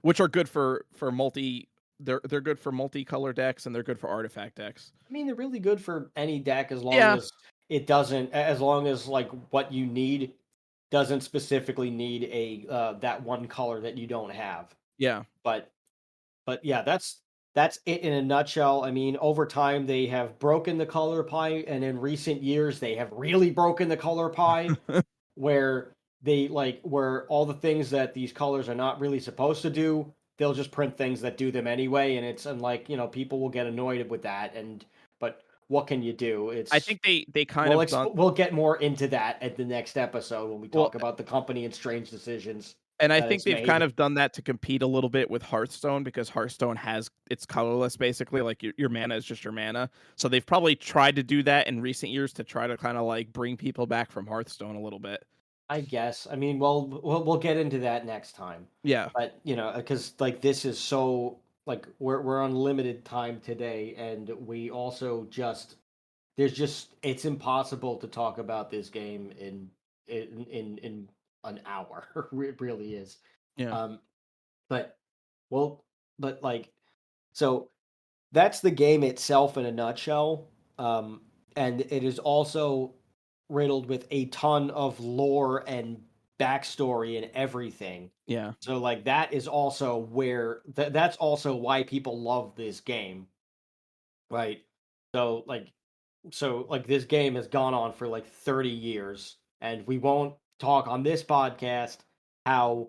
Which are good for multi. They're good for multicolor decks and they're good for artifact decks. I mean, they're really good for any deck as long Yeah, as it doesn't, as long as like what you need doesn't specifically need a that one color that you don't have. yeah. But yeah, that's it in a nutshell. I mean, over time they have broken the color pie, and in recent years they have really broken the color pie, where where all the things that these colors are not really supposed to do, they'll just print things that do them anyway, and it's and like, people will get annoyed with that, and but what can you do? I It's think they kind of done we'll get more into that at the next episode when we well. talk about the company and strange decisions. And I that think it's they've made. kind of done that to compete a little bit with Hearthstone because Hearthstone it's colorless basically, like your mana is just your mana. So they've probably tried to do that in recent years to try to kind of like bring people back from Hearthstone a little bit. I guess. I mean, well, we'll get into that next time. Yeah. But because like this is so like we're on limited time today, and we also just it's impossible to talk about this game in an hour. It really is. Yeah. Um, but well, but like so that's the game itself in a nutshell. Um, and it is also riddled with a ton of lore and backstory and everything. Yeah. So like that is also where that's also why people love this game, right? So like this game has gone on for like 30 years, and we won't talk on this podcast how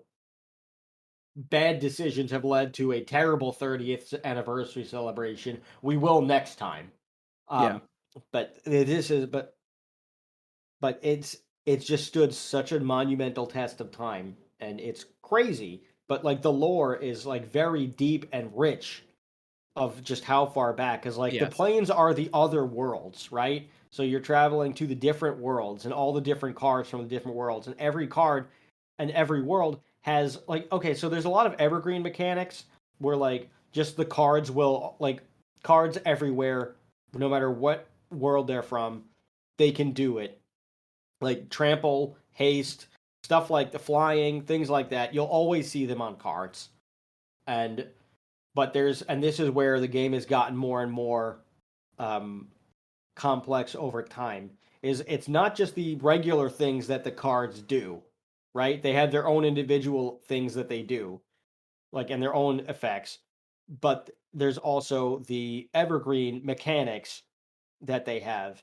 bad decisions have led to a terrible 30th anniversary celebration. We will next time. Yeah. Um, but this is but it's just stood such a monumental test of time, and it's crazy. But like the lore is like very deep and rich of just how far back, because like the Yes. planes are the other worlds, right? So you're traveling to the different worlds and all the different cards from the different worlds, and every card and every world has like okay, so there's a lot of evergreen mechanics where like just the cards will like cards everywhere, no matter what world they're from, they can do it. Like trample, haste, stuff like the flying, things like that. You'll always see them on cards. And this is where the game has gotten more and more um, complex over time. Is it's not just the regular things that the cards do, right? They have their own individual things that they do, like and their own effects, but there's also the evergreen mechanics that they have.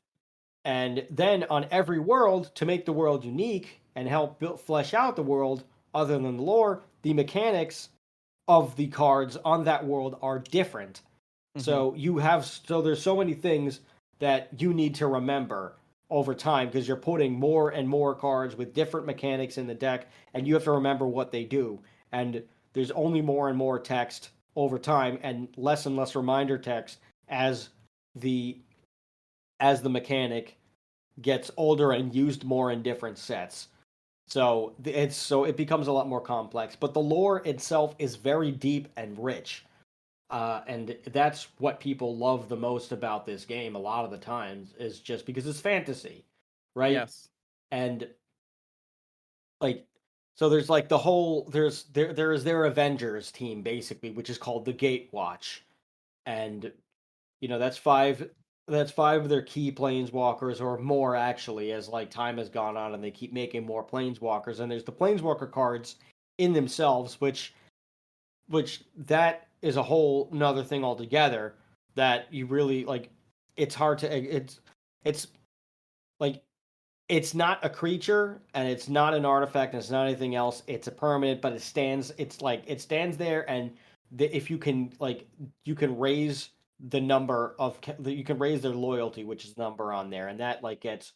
And then on every world, to make the world unique and help flesh out the world, other than the lore, the mechanics of the cards on that world are different. Mm-hmm. So there's so many things that you need to remember over time because you're putting more and more cards with different mechanics in the deck, and you have to remember what they do. And there's only more and more text over time, and less reminder text as the the mechanic gets older and used more in different sets. So it becomes a lot more complex, but the lore itself is very deep and rich. And that's what people love the most about this game a lot of the times is just because it's fantasy, right? Yes. And like so there's like the whole there is their Avengers team basically, which is called the Gatewatch. And that's five of their key planeswalkers or more actually as like time has gone on and they keep making more planeswalkers, and there's the planeswalker cards in themselves which that is a whole another thing altogether that you really like. It's hard to it's like it's not a creature and it's not an artifact and it's not anything else. It's a permanent, but it stands there, and if you can like you can raise the number of you can raise their loyalty, which is the number on there, and that like gets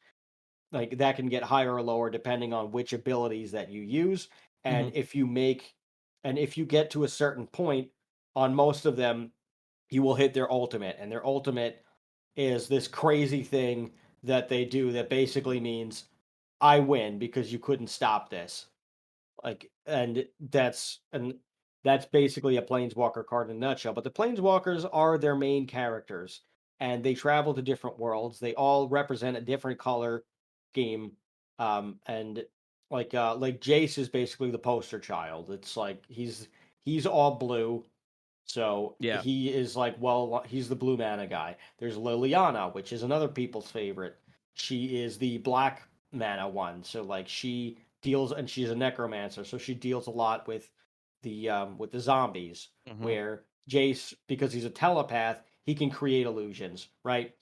like that can get higher or lower depending on which abilities that you use. Mm-hmm. And if you get to a certain point on most of them, you will hit their ultimate, and their ultimate is this crazy thing that they do that basically means I win because you couldn't stop this. Like, and that's basically a planeswalker card in a nutshell. But the planeswalkers are their main characters, and they travel to different worlds. They all represent a different color scheme, and like Jace is basically the poster child. It's like he's all blue, so Yeah. he is like, well, he's the blue mana guy. There's Liliana, which is another people's favorite. She is the black mana one. So like she deals, and she's a necromancer, so she deals a lot with the zombies. Mm-hmm. Where Jace, because he's a telepath, he can create illusions, right?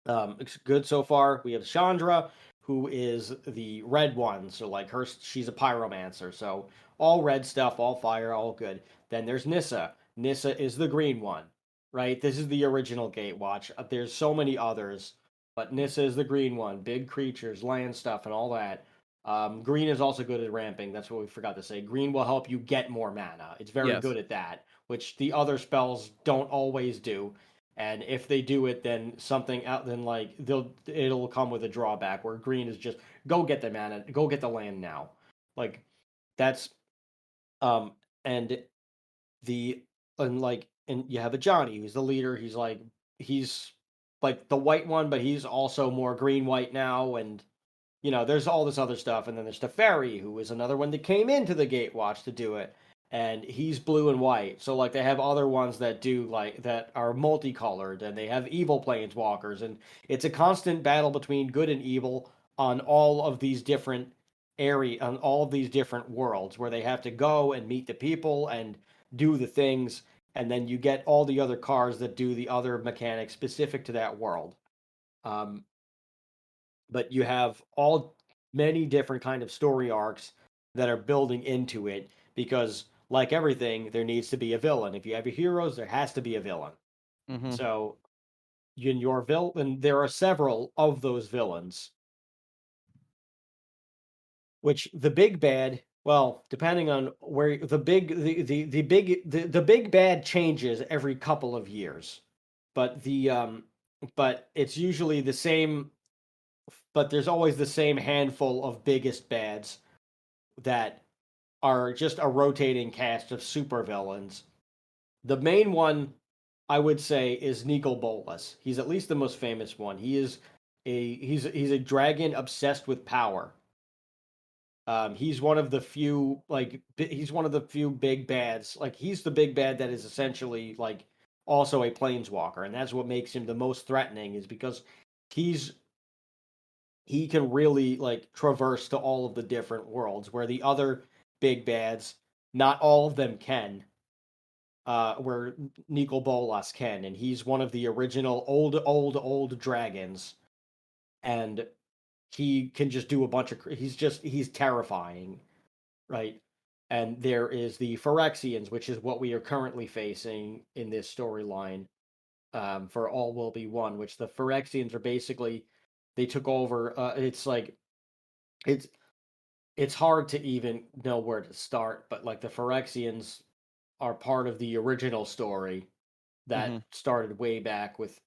It's good so far. We have Chandra, who is the red one. So like she's a pyromancer. So all red stuff, all fire, all good. Then there's Nissa. Nissa is the green one, right? This is the original Gatewatch. There's so many others, but Nissa is the green one. Big creatures, land stuff, and all that. Green is also good at ramping. That's what we forgot to say. Green will help you get more mana. It's very good at that, which the other spells don't always do. And if they do it, then something out, then like it'll come with a drawback. Where green is just go get the mana, go get the land now. Like that's um and the and you have a Johnny who's the leader. He's like the white one, but he's also more green white now, and there's all this other stuff, and then there's Teferi, who is another one that came into the Gatewatch to do it, and he's blue and white. So like they have other ones that do like that are multicolored, and they have evil planeswalkers, and it's a constant battle between good and evil on all of these different on all of these different worlds where they have to go and meet the people and do the things, and then you get all the other cards that do the other mechanics specific to that world. Um, but you have all many different kind of story arcs that are building into it because like everything there needs to be a villain. If you have your heroes, there has to be a villain. So in your villain, there are several of those villains, which the big bad, well, depending on where the big bad changes every couple of years, but but it's usually the same, but there's always the same handful of biggest bads that are just a rotating cast of supervillains. The main one, I would say, is Nicol Bolas. He's at least the most famous one. He's a dragon obsessed with power. He's one of the few he's one of the few big bads. Like he's the big bad that is essentially like also a planeswalker, and that's what makes him the most threatening. Is because he's he can really like traverse to all of the different worlds where the other big bads, not all of them can. Where Nicol Bolas can, and he's one of the original old dragons, and he can just do a bunch of. He's terrifying, right? And there is the Phyrexians, which is what we are currently facing in this storyline. For All Will Be One, which the Phyrexians are basically they took over. It's it's hard to even know where to start, but like the Phyrexians are part of the original story that started way back with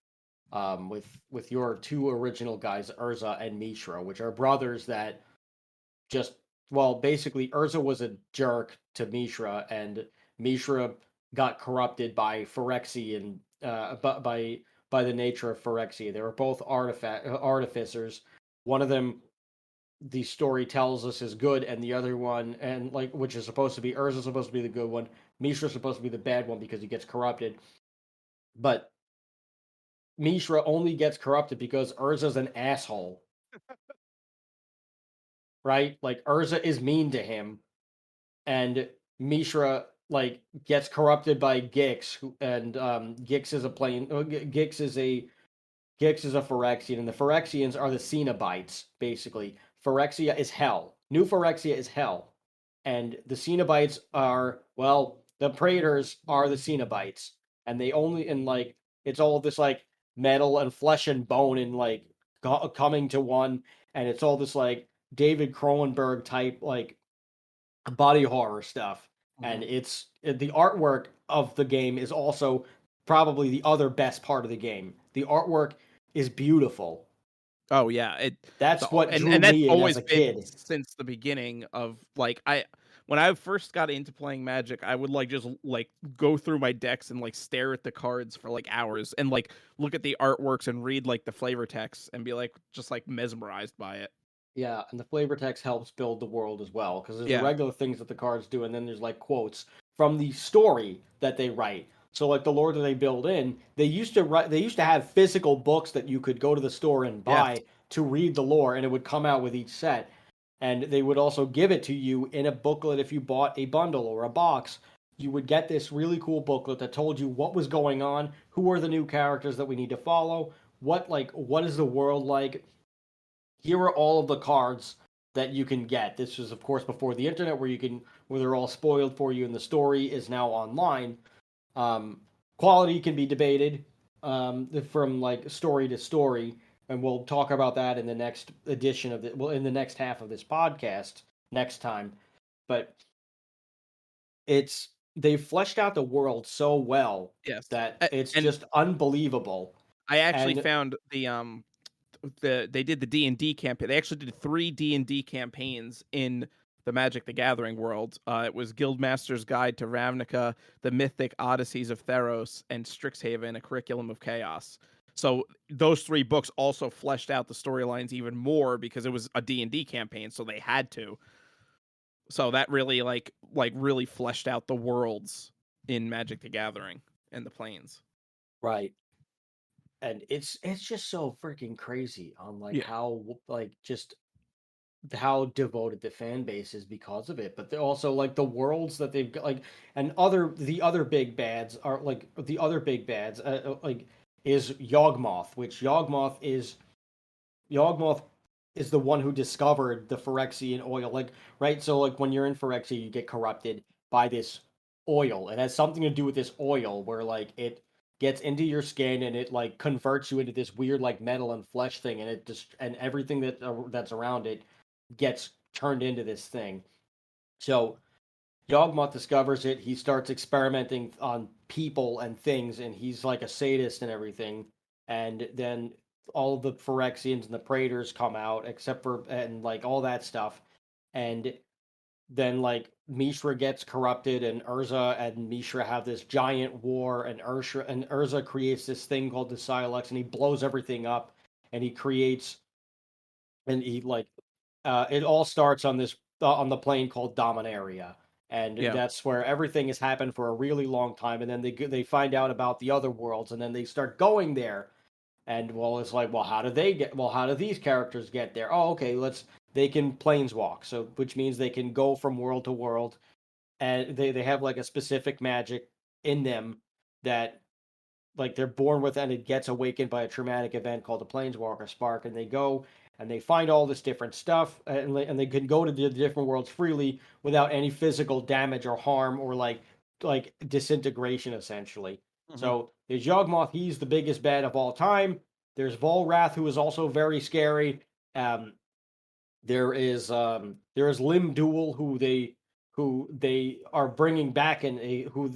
your two original guys, Urza and Mishra, which are brothers that just basically Urza was a jerk to Mishra, and Mishra got corrupted by Phyrexian, by the nature of Phyrexia. They were both artificers. One of them, the story tells us, is good, and the other one, and like which is supposed to be Urza's supposed to be the good one. Mishra's supposed to be the bad one because he gets corrupted. But Mishra only gets corrupted because Urza's an asshole. Right? Like Urza is mean to him, and Mishra like gets corrupted by Gix, and Gix is a Gix is a Phyrexian, and the Phyrexians are the Cenobites, basically. Phyrexia is hell. New Phyrexia is hell. And the Cenobites are, the Praetors are the Cenobites. And they only, and like, it's all this like metal and flesh and bone and like coming to one. And it's all this like David Cronenberg type, like body horror stuff. And it's the artwork of the game is also probably the other best part of the game. The artwork is beautiful. Oh yeah, That's what drew that's me in always as a been kid. since the beginning of like when I first got into playing Magic, I would like just like go through my decks and like stare at the cards for like hours and like look at the artworks and read like the flavor text and be like just like mesmerized by it. Yeah, and the flavor text helps build the world as well because there's the regular things that the cards do, and then there's like quotes from the story that they write. So like the lore that they build in, they used to have physical books that you could go to the store and buy to read the lore, and it would come out with each set. And they would also give it to you in a booklet if you bought a bundle or a box. You would get this really cool booklet that told you what was going on, who are the new characters that we need to follow, what is the world like. Here are all of the cards that you can get. This was, of course, before the internet, where they're all spoiled for you, and the story is now online. Quality can be debated from like story to story, and we'll talk about that in the next edition of the, well, in the next half of this podcast next time. But they've fleshed out the world so well Yes. that it's And just unbelievable. I actually And found they did the D&D campaign. They actually did 3 D&D campaigns in the Magic the Gathering world. It was Guildmaster's Guide to Ravnica, The Mythic Odysseys of Theros, and Strixhaven: A Curriculum of Chaos. So those 3 books also fleshed out the storylines even more because it was a D&D campaign, so they had to. So that really really fleshed out the worlds in Magic the Gathering and the planes. right. And it's just so freaking crazy on like Yeah. how like just how devoted the fan base is because of it. But they're also like the worlds that they've got, like, and the other big bads are like the other big bads like is Yawgmoth, which Yawgmoth is the one who discovered the Phyrexian oil. Like, right? So like when you're in Phyrexia, you get corrupted by this oil. It has something to do with this oil where like it gets into your skin and it like converts you into this weird like metal and flesh thing, and it just and everything that's around it gets turned into this thing. So Yawgmoth discovers it. He starts experimenting on people and things, and he's like a sadist and everything. And then all of the Phyrexians and the Praetors come out, except for and like all that stuff. And then like Mishra gets corrupted, and Urza and Mishra have this giant war, and Urza creates this thing called the Silex, and he blows everything up, and he creates and he like it all starts on this on the plane called Dominaria, and Yeah. that's where everything has happened for a really long time. And then they find out about the other worlds, and then they start going there. And well, it's like, well, how do they get? Well, how do these characters get there? Oh, okay, they can planeswalk, so which means they can go from world to world, and they have like a specific magic in them that like they're born with, and it gets awakened by a traumatic event called the Planeswalker Spark, and they go and they find all this different stuff, and they can go to the different worlds freely without any physical damage or harm or like disintegration essentially. Mm-hmm. So there's Yawgmoth, he's the biggest bad of all time. There's Volrath, who is also very scary. Um, there is Limdul, who they are bringing back, and who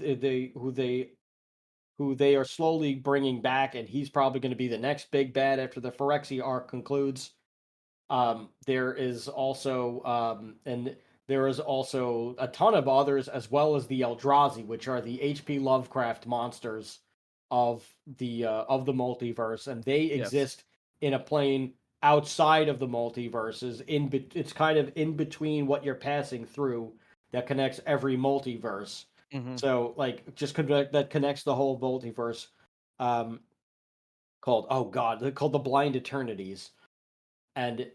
they are slowly bringing back, and he's probably going to be the next big bad after the Phyrexia arc concludes. There is also and there is also a ton of others, as well as the Eldrazi, which are the H.P. Lovecraft monsters of the multiverse, and they exist in a plane outside of the multiverses. It's kind of in between what you're passing through that connects every multiverse. Mm-hmm. So like that connects the whole multiverse. Um, called the Blind Eternities, and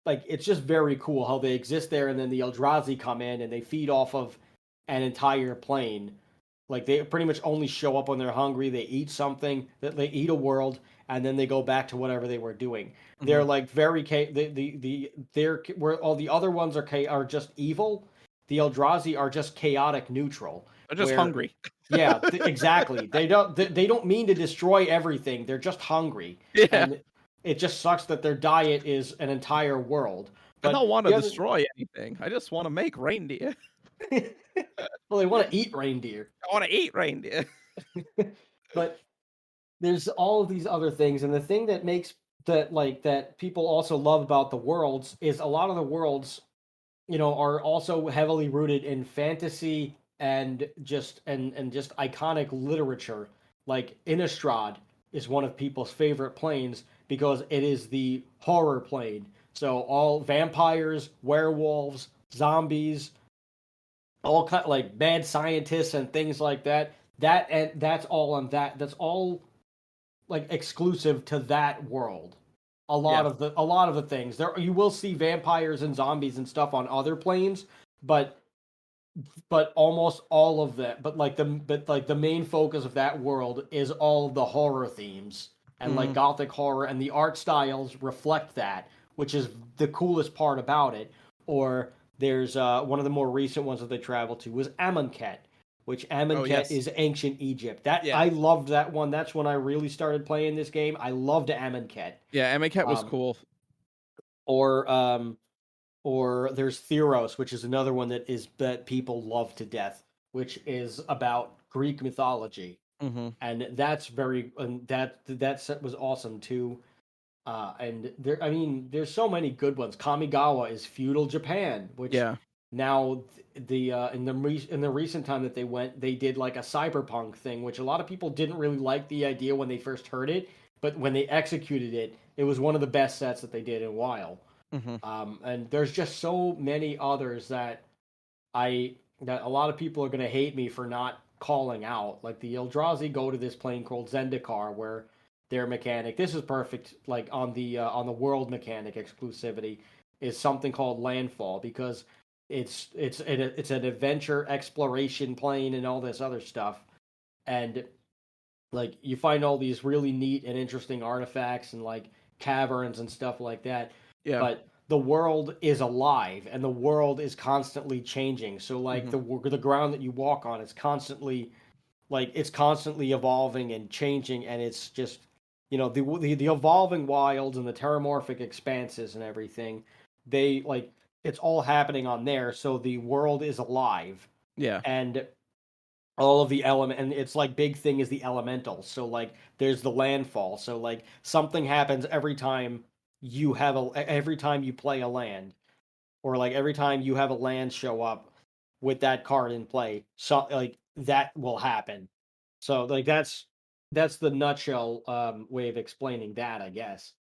it's just very cool how they exist there, and then the Eldrazi come in and they feed off of an entire plane. Like they pretty much only show up when they're hungry. They eat something, that they eat a world, and then they go back to whatever they were doing. Mm-hmm. They're like very they're where all the other ones are just evil. The Eldrazi are just chaotic neutral. They're just hungry. Yeah, exactly. They don't mean to destroy everything. They're just hungry. Yeah. And it just sucks that their diet is an entire world. But I don't want to destroy anything. I just want to make reindeer. Well, they want to eat reindeer. I want to eat reindeer. But there's all of these other things, and the thing that makes that people also love about the worlds is a lot of the worlds, are also heavily rooted in fantasy and just iconic literature. Like Innistrad is one of people's favorite planes because it is the horror plane. So all vampires, werewolves, zombies, all kind like mad scientists and things like that. That's all on that. That's all like exclusive to that world. A lot of the things there, you will see vampires and zombies and stuff on other planes, but almost all of that. But the main focus of that world is all of the horror themes and like gothic horror, and the art styles reflect that, which is the coolest part about it. Or there's one of the more recent ones that they traveled to was Amonkhet, which Oh, Amonkhet yes. is ancient Egypt. That Yeah. I loved that one. That's when I really started playing this game. I loved Amonkhet. Yeah, Amonkhet was Um, cool. or there's Theros, which is another one that people love to death, which is about Greek mythology, Mhm. and that set was awesome too. And there, I mean, there's so many good ones. Kamigawa is feudal Japan, which Yeah. now in the recent time that they did like a cyberpunk thing, which a lot of people didn't really like the idea when they first heard it, but when they executed it, it was one of the best sets that they did in a while. Mhm. And there's just so many others that a lot of people are going to hate me for not calling out. Like the Eldrazi go to this plane called Zendikar, where their mechanic, this is perfect, like on the world mechanic exclusivity, is something called Landfall, because it's an adventure exploration plane and all this other stuff, and like you find all these really neat and interesting artifacts and like caverns and stuff like that, Yeah. but the world is alive and the world is constantly changing. So like Mhm. the ground that you walk on is constantly it's constantly evolving and changing, and it's just the evolving wilds and the terramorphic expanses and everything, they like it's all happening on there, so the world is alive. Yeah. And all of the element, and it's like big thing is the elementals. So like there's the landfall, so like something happens every time you play a land, or like every time you have a land show up with that card in play, so like that will happen. So like that's the nutshell way of explaining that, I guess.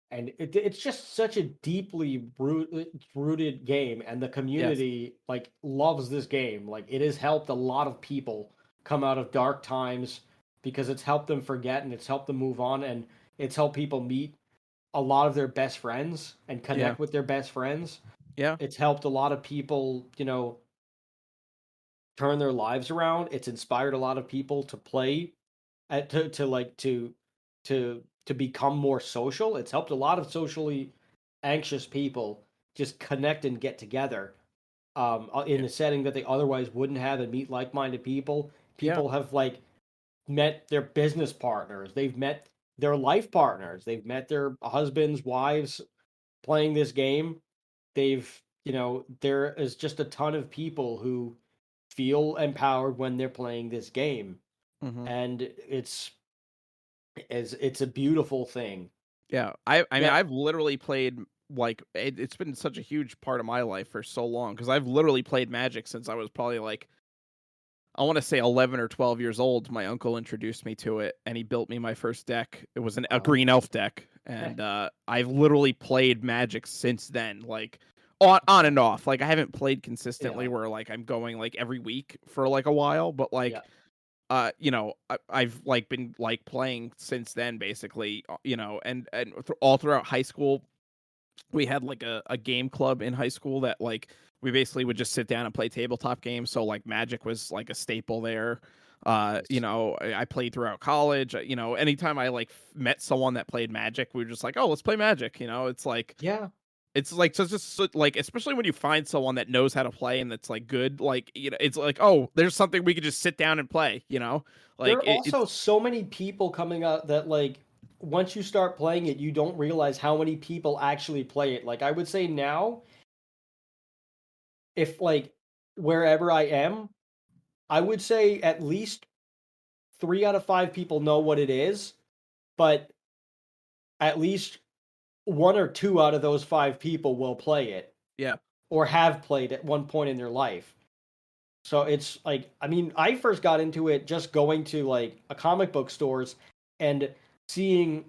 And it's just such a deeply rooted game, and the Yes. community like loves this game. Like it has helped a lot of people come out of dark times, because it's helped them forget and it's helped them move on, and it's helped people meet a lot of their best friends and Yeah. connect with their best friends. Yeah. It's helped a lot of people, turn their lives around. It's inspired a lot of people to play to like to become more social. It's helped a lot of socially anxious people just connect and get together in Yeah. a setting that they otherwise wouldn't have, and meet like-minded people. Yeah. People have like met their business partners. They've met their life partners. They've met their husbands, wives playing this game. There is just a ton of people who feel empowered when they're playing this game, Mhm. and it's a beautiful thing. Yeah. I mean, Now, I've literally played like it's been such a huge part of my life for so long because I've literally played Magic since I was probably like I want to say 11 or 12 years old. My uncle introduced me to it and he built me my first deck. It was a uh, green elf deck. And I've literally played Magic since then, like on and off. Like I haven't played consistently yeah, where like I'm going like every week for like a while, but yeah, like I've like been like playing since then basically, all throughout high school we had like a game club in high school that like we basically would just sit down and play tabletop games. So like Magic was like a staple there. nice. I played throughout college. Anytime I like met someone that played Magic, we were just like, oh, let's play Magic. Yeah, It's like like especially when you find someone that knows how to play and that's like good. Like it's like, oh, there's something we could just sit down and play. there Like are also so many people coming out that like once you start playing it, you don't realize how many people actually play it. Like I would say now, if like wherever I am, I would say at least 3 out of 5 people know what it is, but at least 1 or 2 out of those 5 people will play it yeah, or have played at one point in their life. So it's like, I mean, I first got into it just going to like a comic book stores and seeing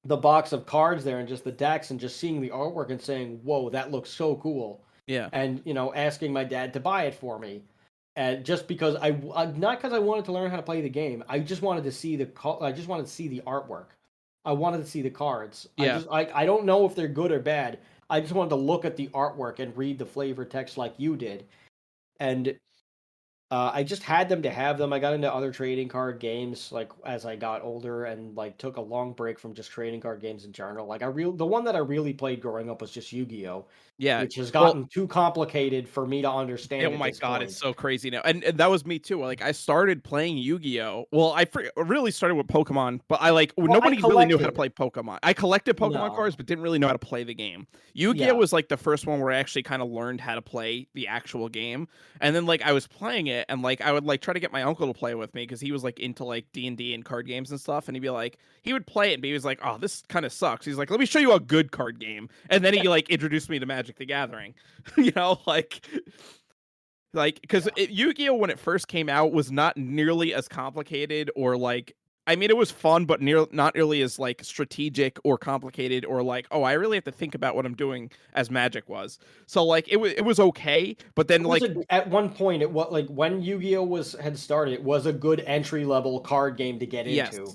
the box of cards there and just the decks and just seeing the artwork and saying, "Whoa, that looks so cool." yeah, And, asking my dad to buy it for me. And just because not because I wanted to learn how to play the game. I just wanted to see I just wanted to see the artwork. I wanted to see the cards. yeah, I don't know if they're good or bad. I just wanted to look at the artwork and read the flavor text like you did. And I just had them to have them. I got into other trading card games like as I got older and like took a long break from just trading card games in general. Like the one that I really played growing up was just Yu-Gi-Oh, Yeah. which has Well, gotten too complicated for me to understand oh at my this god, it's point. so crazy now, and that was me too. Like I started playing Yu-Gi-Oh. Well, really started with Pokemon, but Well, I nobody really knew how to collected. play Pokemon. I collected Pokemon cards, No. but didn't really know how to play the game. Yu-Gi-Oh Yeah. was like the first one where I actually kind of learned how to play the actual game, and then like I was playing it, and like I would like try to get my uncle to play with me because he was like into like D&D and card games and stuff, and he would play it, and he was like, "Oh, this kind of sucks." He's like, "Let me show you a good card game," and then he like introduced me to Magic the Gathering, like, because Yeah. Yu-Gi-Oh when it first came out was not nearly as complicated or like, I mean, it was fun, but not nearly as like strategic or complicated or like, oh, I really have to think about what I'm doing as Magic was. So like, it was okay, but then It was like, at one point it was like when Yu-Gi-Oh had started, it was a good entry level card game to get yes. into.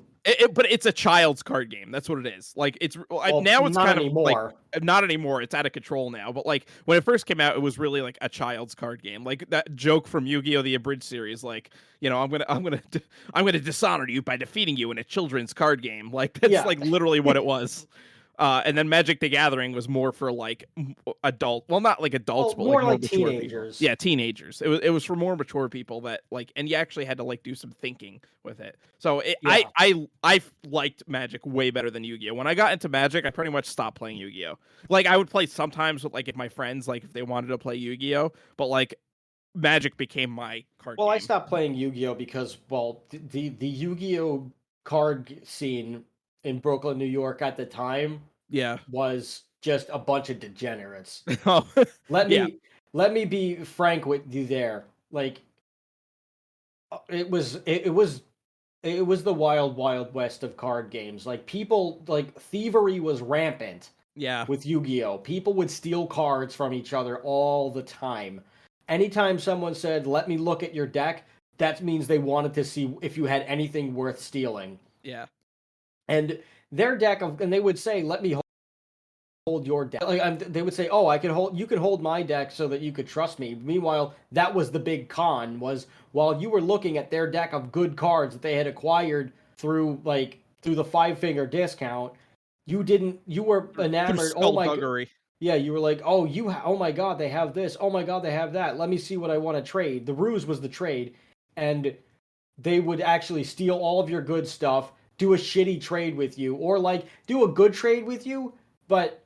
But it's a child's card game. That's what it is. Like Well, now it's not kind of like anymore. not anymore. It's out of control now. But like when it first came out, it was really like a child's card game. Like that joke from Yu-Gi-Oh! The Abridged series. Like I'm gonna dishonor you by defeating you in a children's card game. Like that's Yeah. like literally what it was. And then Magic the Gathering was more for like adult, well, not like adults, Well, but like more more like mature people. teenagers. Yeah, teenagers. It was for more mature people that like, and you actually had to like do some thinking with it. So Yeah. I liked Magic way better than Yu-Gi-Oh. When I got into Magic, I pretty much stopped playing Yu-Gi-Oh. Like I would play sometimes with like if my friends like if they wanted to play Yu-Gi-Oh, but like Magic became my card Well, I game. stopped playing Yu-Gi-Oh because well, the Yu-Gi-Oh scene in Brooklyn, New York at the time Yeah. was just a bunch of degenerates. Oh, Let yeah. me let me be frank with you there. Like it was the wild wild west of card games. Like people like thievery was rampant Yeah. with Yu-Gi-Oh. People would steal cards from each other all the time. Anytime someone said, "Let me look at your deck," that means they wanted to see if you had anything worth stealing. Yeah. And their deck of and they would say, "Let me hold your deck." Like they would say, "Oh, I can hold. You can hold my deck so that you could trust me." Meanwhile, that was the big con. Was while you were looking at their deck of good cards that they had acquired through the five finger discount, you didn't. You were Through enamored. Oh my. skullduggery. Yeah, you were like, "Oh, oh my God, they have this. Oh my God, they have that. Let me see what I want to trade." The ruse was the trade, and they would actually steal all of your good stuff, do a shitty trade with you, or like do a good trade with you, but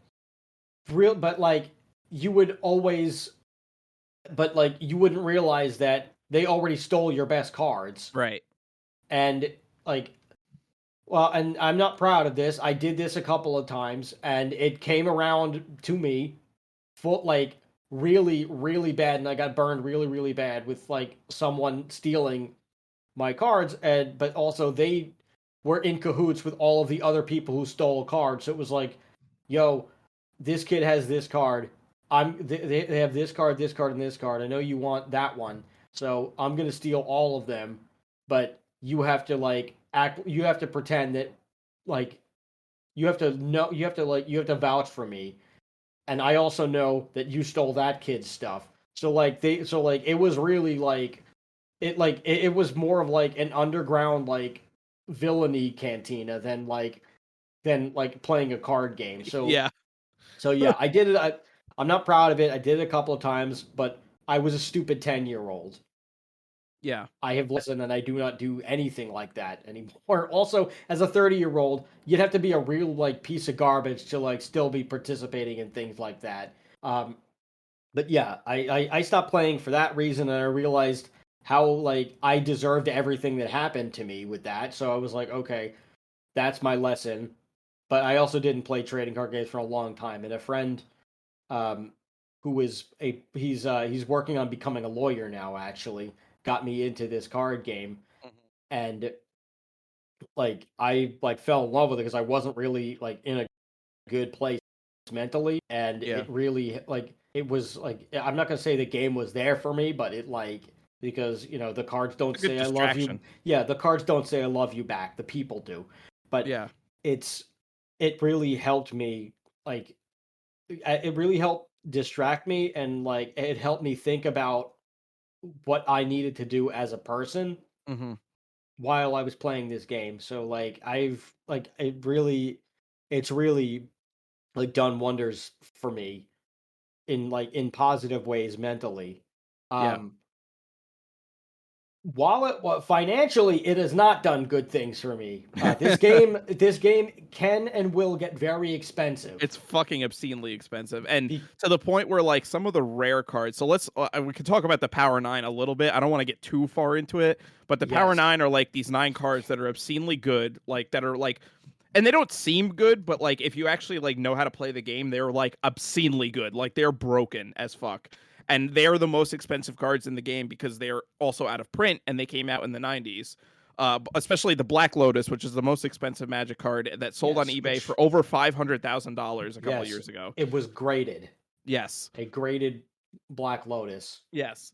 like you would always but like you wouldn't realize that they already stole your best cards. Right. And like well, and I'm not proud of this. I did this a couple of times and it came around to me full like really really bad and I got burned really really bad with like someone stealing my cards and but also they were in cahoots with all of the other people who stole cards. So it was like, yo, this kid has this card. They have this card, and this card. I know you want that one, so I'm gonna steal all of them. But you have to like act. You have to pretend that like you have to know. You have to vouch for me, and I also know that you stole that kid's stuff. So like it was really it was more of like an underground like villainy cantina than like playing a card game. Yeah. So yeah, I did it. I'm not proud of it. I did it a couple of times, but I was a stupid 10-year-old. Yeah. I have listened and I do not do anything like that anymore. Also, as a 30-year-old, you'd have to be a real like piece of garbage to like still be participating in things like that. But yeah, I stopped playing for that reason and I realized how like I deserved everything that happened to me with that. So I was like, okay, that's my lesson. But I also didn't play trading card games for a long time. And a friend um, who is he's working on becoming a lawyer now actually got me into this card game Mhm. and like I like fell in love with it because I wasn't really like in a good place mentally and Yeah. it really like it was like I'm not gonna say the game was there for me but it like because you know the cards don't A good say I love you. distraction. Yeah, the cards don't say I love you back, the people do. But Yeah. it's it really helped me like it really helped distract me and like it helped me think about what I needed to do as a person Mm-hmm. while I was playing this game. So like it's really like done wonders for me in positive ways mentally. Yeah. Um While financially, it has not done good things for me. This game can and will get very expensive. It's fucking obscenely expensive, and Be- to the point where like some of the rare cards. So let's we can talk about the Power 9 a little bit. I don't want to get too far into it, but the Power yes, 9 are like these 9 cards that are obscenely good, like that are like, and they don't seem good, but like if you actually like know how to play the game, they're like obscenely good. Like they're broken as fuck. And they're the most expensive cards in the game because they're also out of print and they came out in the 90s. Especially the Black Lotus, which is the most expensive Magic card that sold on yes, eBay which for over $500,000 a couple of yes, years ago. it was graded. Yes, A graded Black Lotus, yes.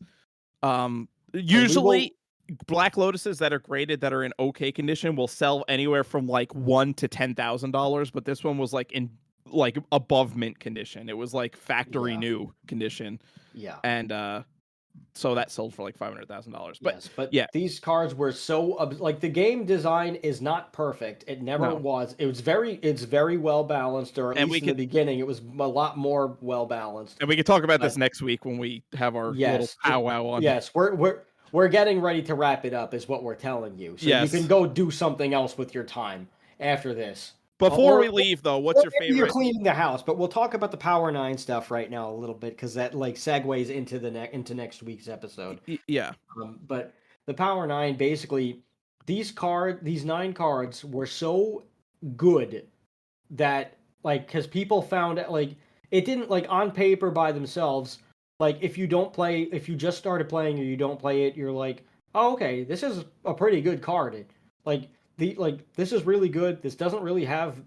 and we will. Usually, Black Lotuses that are graded that are in okay condition will sell anywhere from like $1,000 to $10,000, but this one was like in like above mint condition. It was like factory Yeah, new condition, yeah. and so that sold for like $500,000. But Yes, but yeah, these cards were so like the game design is not perfect. It never no, was. It's very well balanced, or at and we least in the could beginning, it was a lot more well balanced. and we could talk about this But next week when we have our little yes, powwow on. yes, we're getting ready to wrap it up, is what we're telling you. So you can Yes. go do something else with your time after this. Before we leave, though, what's Or your maybe you're favorite? cleaning the house, but we'll talk about the Power 9 stuff right now a little bit because that like segues into into next week's episode. Yeah. But the Power 9 basically these 9 cards were so good that like because people found it like it didn't like on paper by themselves. Like if you just started playing or you don't play it, you're like, oh okay, this is a pretty good card. Like this is really good. This doesn't really have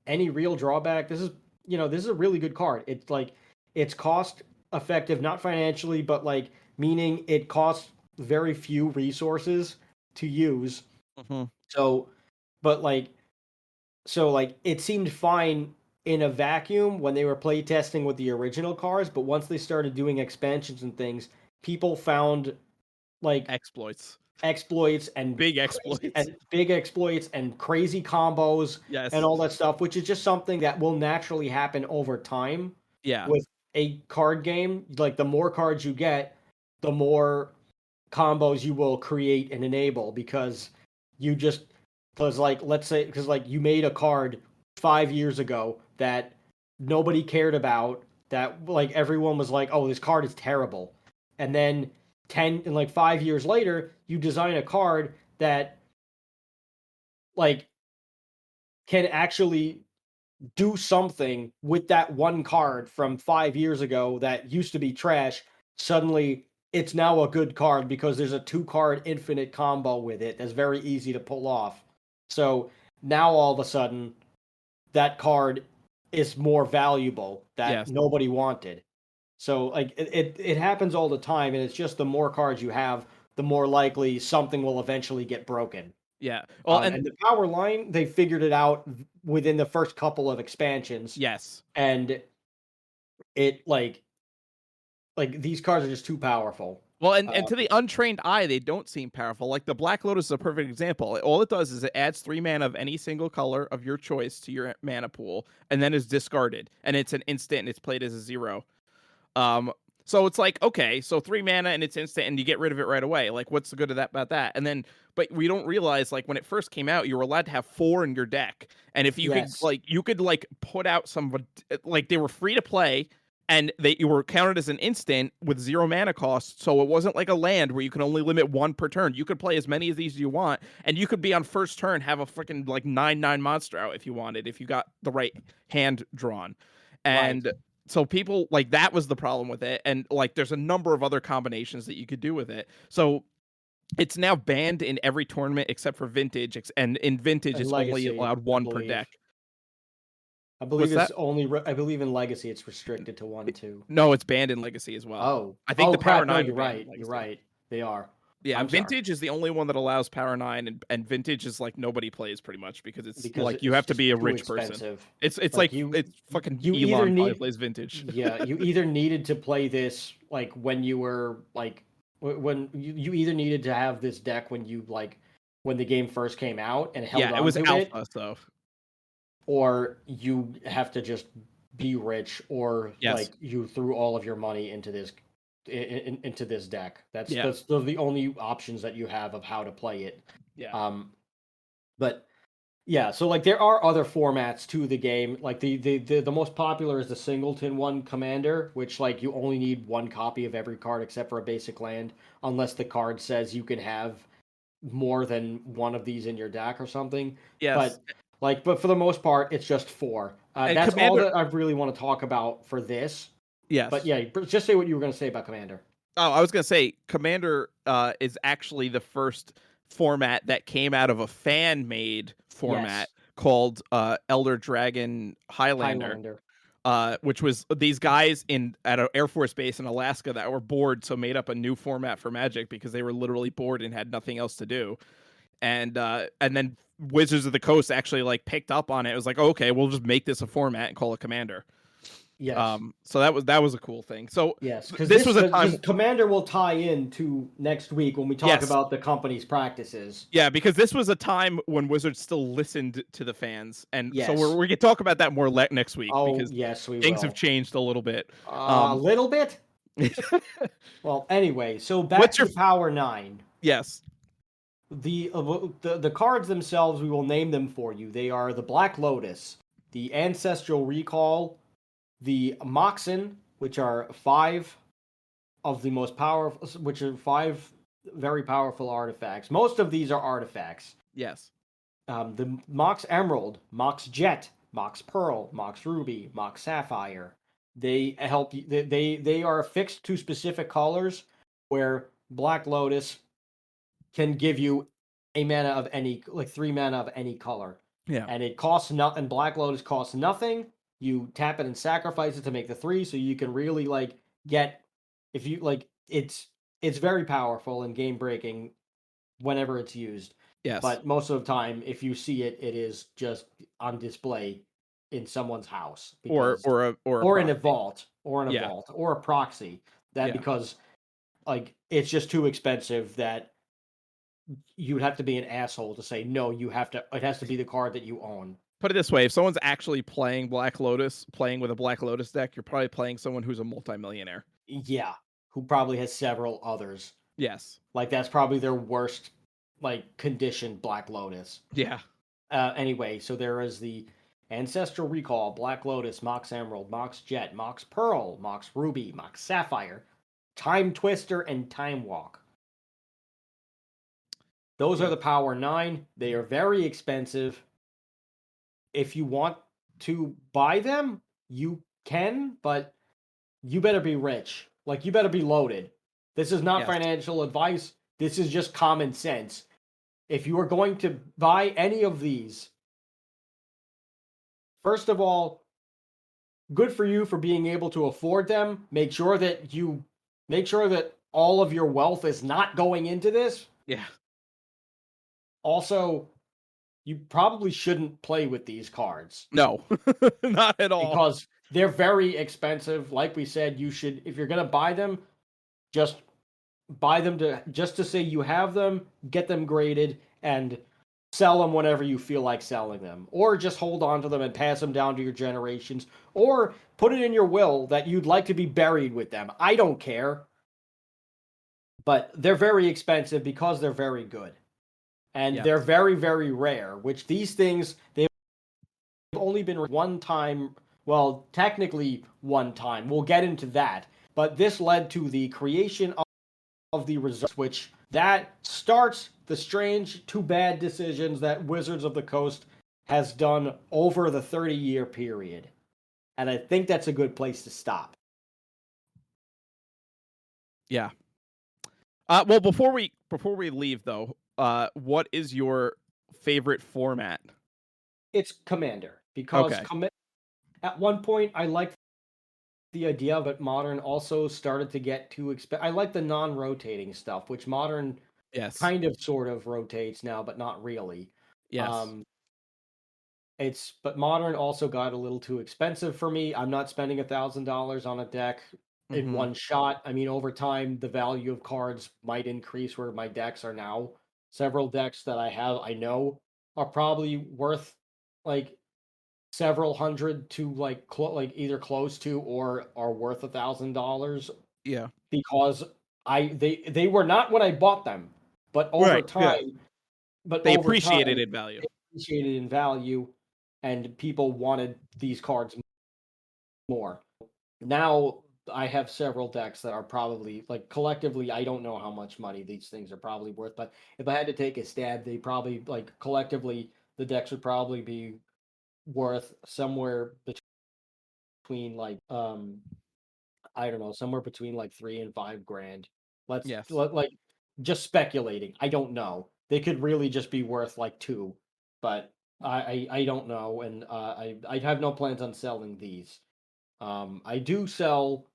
any real drawback. This is a really good card. It's like it's cost effective, not financially, but like meaning it costs very few resources to use. Mm-hmm. So, but like it seemed fine in a vacuum when they were playtesting with the original cards, but once they started doing expansions and things, people found like Exploits. exploits and Big exploits. big exploits and crazy combos and Yes. all that stuff, which is just something that will naturally happen over time Yeah. with a card game. Like the more cards you get, the more combos you will create and enable because you just because like let's say because like you made a card 5 years ago that nobody cared about, that like everyone was like, oh, this card is terrible, and then 10 and like 5 years later you design a card that like can actually do something with that one card from 5 years ago that used to be trash. Suddenly it's now a good card because there's a 2 card infinite combo with it that's very easy to pull off. So now all of a sudden that card is more valuable that Yes. nobody wanted. So like it happens all the time, and it's just the more cards you have, the more likely something will eventually get broken. Yeah. Well, And the Power Line, they figured it out within the first couple of expansions, yes. and it like these cards are just too powerful. Well, and to the untrained eye, they don't seem powerful. Like the Black Lotus is a perfect example. All it does is it adds 3 mana of any single color of your choice to your mana pool, and then is discarded. And it's an instant, and it's played as a 0. So it's like, okay, so 3 mana and it's instant, and you get rid of it right away. Like, what's the good of that about that? And then, but we don't realize, like, when it first came out, you were allowed to have 4 in your deck, and if you Yes. you could like put out some, like, they were free to play, and you were counted as an instant with 0 mana cost. So it wasn't like a land where you can only limit 1 per turn. You could play as many of these as you want, and you could be on first turn have a freaking like 9/9 monster out if you wanted, if you got the right hand drawn, and. Right. So people like that was the problem with it, and like there's a number of other combinations that you could do with it. So it's now banned in every tournament except for Vintage, and in Vintage And it's only Legacy, allowed 1 per deck. I believe What's it's that? only. I believe in Legacy it's restricted to 1 2. No, it's banned in Legacy as well. Oh, I think the Power crap! No, 9 you're are banned in right. You're Legacy. right. They are. Yeah, I'm sorry. Vintage is the only one that allows Power 9, and Vintage is like nobody plays pretty much because it's like you it's have to just be a too rich person. expensive. It's Like, it's fucking you either Elon probably need plays Vintage. yeah, you either needed to play this like when you were like when you either needed to have this deck when you when the game first came out and held it on was to it, alpha, so or you have to just be rich, or yes, you threw all of your money into this into this deck. Those are the only options that you have of how to play it. Yeah. But yeah, so there are other formats to the game. Like the most popular is the singleton one, Commander, which you only need one copy of every card except for a basic land, unless the card says you can have more than one of these in your deck or something. Yes. But for the most part, it's just 4. And That's all Commander, that I really want to talk about for this. yes. But yeah, just say what you were going to say about Commander. Oh, I was going to say Commander is actually the first format that came out of a fan-made format called Elder Dragon Highlander. Which was these guys at an Air Force base in Alaska that were bored, so made up a new format for Magic because they were literally bored and had nothing else to do. And then Wizards of the Coast actually picked up on it. It was like, okay, we'll just make this a format and call it Commander. Yes. So that was a cool thing. So yes, because this was a time Commander will tie into next week when we talk about the company's practices. Yeah, because this was a time when Wizards still listened to the fans, and so we're going to talk about that more next week. Oh, because yes, we things will. have changed a little bit. A little bit. Well, anyway, so back to Power 9. Yes. The cards themselves, we will name them for you. They are the Black Lotus, the Ancestral Recall, the Moxen, which are 5 of the most powerful, which are 5 very powerful artifacts. Most of these are artifacts. Yes. The Mox Emerald, Mox Jet, Mox Pearl, Mox Ruby, Mox Sapphire. They help you. They are affixed to specific colors, where Black Lotus can give you a mana of any 3 mana of any color. Yeah. And it costs nothing. Black Lotus costs nothing. You tap it and sacrifice it to make the 3, so you can really get, if you it's very powerful and game breaking whenever it's used. Yes. But most of the time, if you see it, it is just on display in someone's house, or in a vault, or a proxy. Because it's just too expensive that you'd have to be an asshole to say no. It has to be the card that you own. Put it this way: if someone's actually playing Black Lotus, playing with a Black Lotus deck, you're probably playing someone who's a multimillionaire. Yeah, who probably has several others. Yes. That's probably their worst conditioned Black Lotus. Yeah. Anyway, so there is the Ancestral Recall, Black Lotus, Mox Emerald, Mox Jet, Mox Pearl, Mox Ruby, Mox Sapphire, Time Twister, and Time Walk. Those are the Power 9. They are very expensive. If you want to buy them, you can, but you better be rich. You better be loaded. This is not financial advice. This is just common sense. If you are going to buy any of these, first of all, good for you for being able to afford them. Make sure that all of your wealth is not going into this. Yeah. Also, you probably shouldn't play with these cards. No, not at all. Because they're very expensive. Like we said, you should, if you're going to buy them, just buy them to say you have them, get them graded, and sell them whenever you feel like selling them. Or just hold on to them and pass them down to your generations. Or put it in your will that you'd like to be buried with them. I don't care. But they're very expensive because they're very good. And they're very, very rare, which these things, they've only been one time, well, technically one time. We'll get into that. But this led to the creation of the results, which that starts the strange, too bad decisions that Wizards of the Coast has done over the 30-year period. And I think that's a good place to stop. Yeah. Well, before we leave though, what is your favorite format? It's Commander, because at one point I liked the idea, but Modern also started to get too expensive. I like the non-rotating stuff, which Modern kind of sort of rotates now, but not really. Yes. But Modern also got a little too expensive for me. I'm not spending $1,000 on a deck in one shot. I mean, over time, the value of cards might increase where my decks are now. Several decks that I have, I know, are probably worth like several hundred to like like either close to or are worth $1,000 Yeah. because they were not when I bought them, but over time, they appreciated in value. they appreciated in value, and people wanted these cards more. Now I have several decks that are probably like collectively, I don't know how much money these things are probably worth, but if I had to take a stab, they probably like collectively the decks would probably be worth somewhere between like I don't know, somewhere between like 3 and 5 grand. Yes. Like just speculating. I don't know. They could really just be worth like two, but I don't know, and I have no plans on selling these. I do sell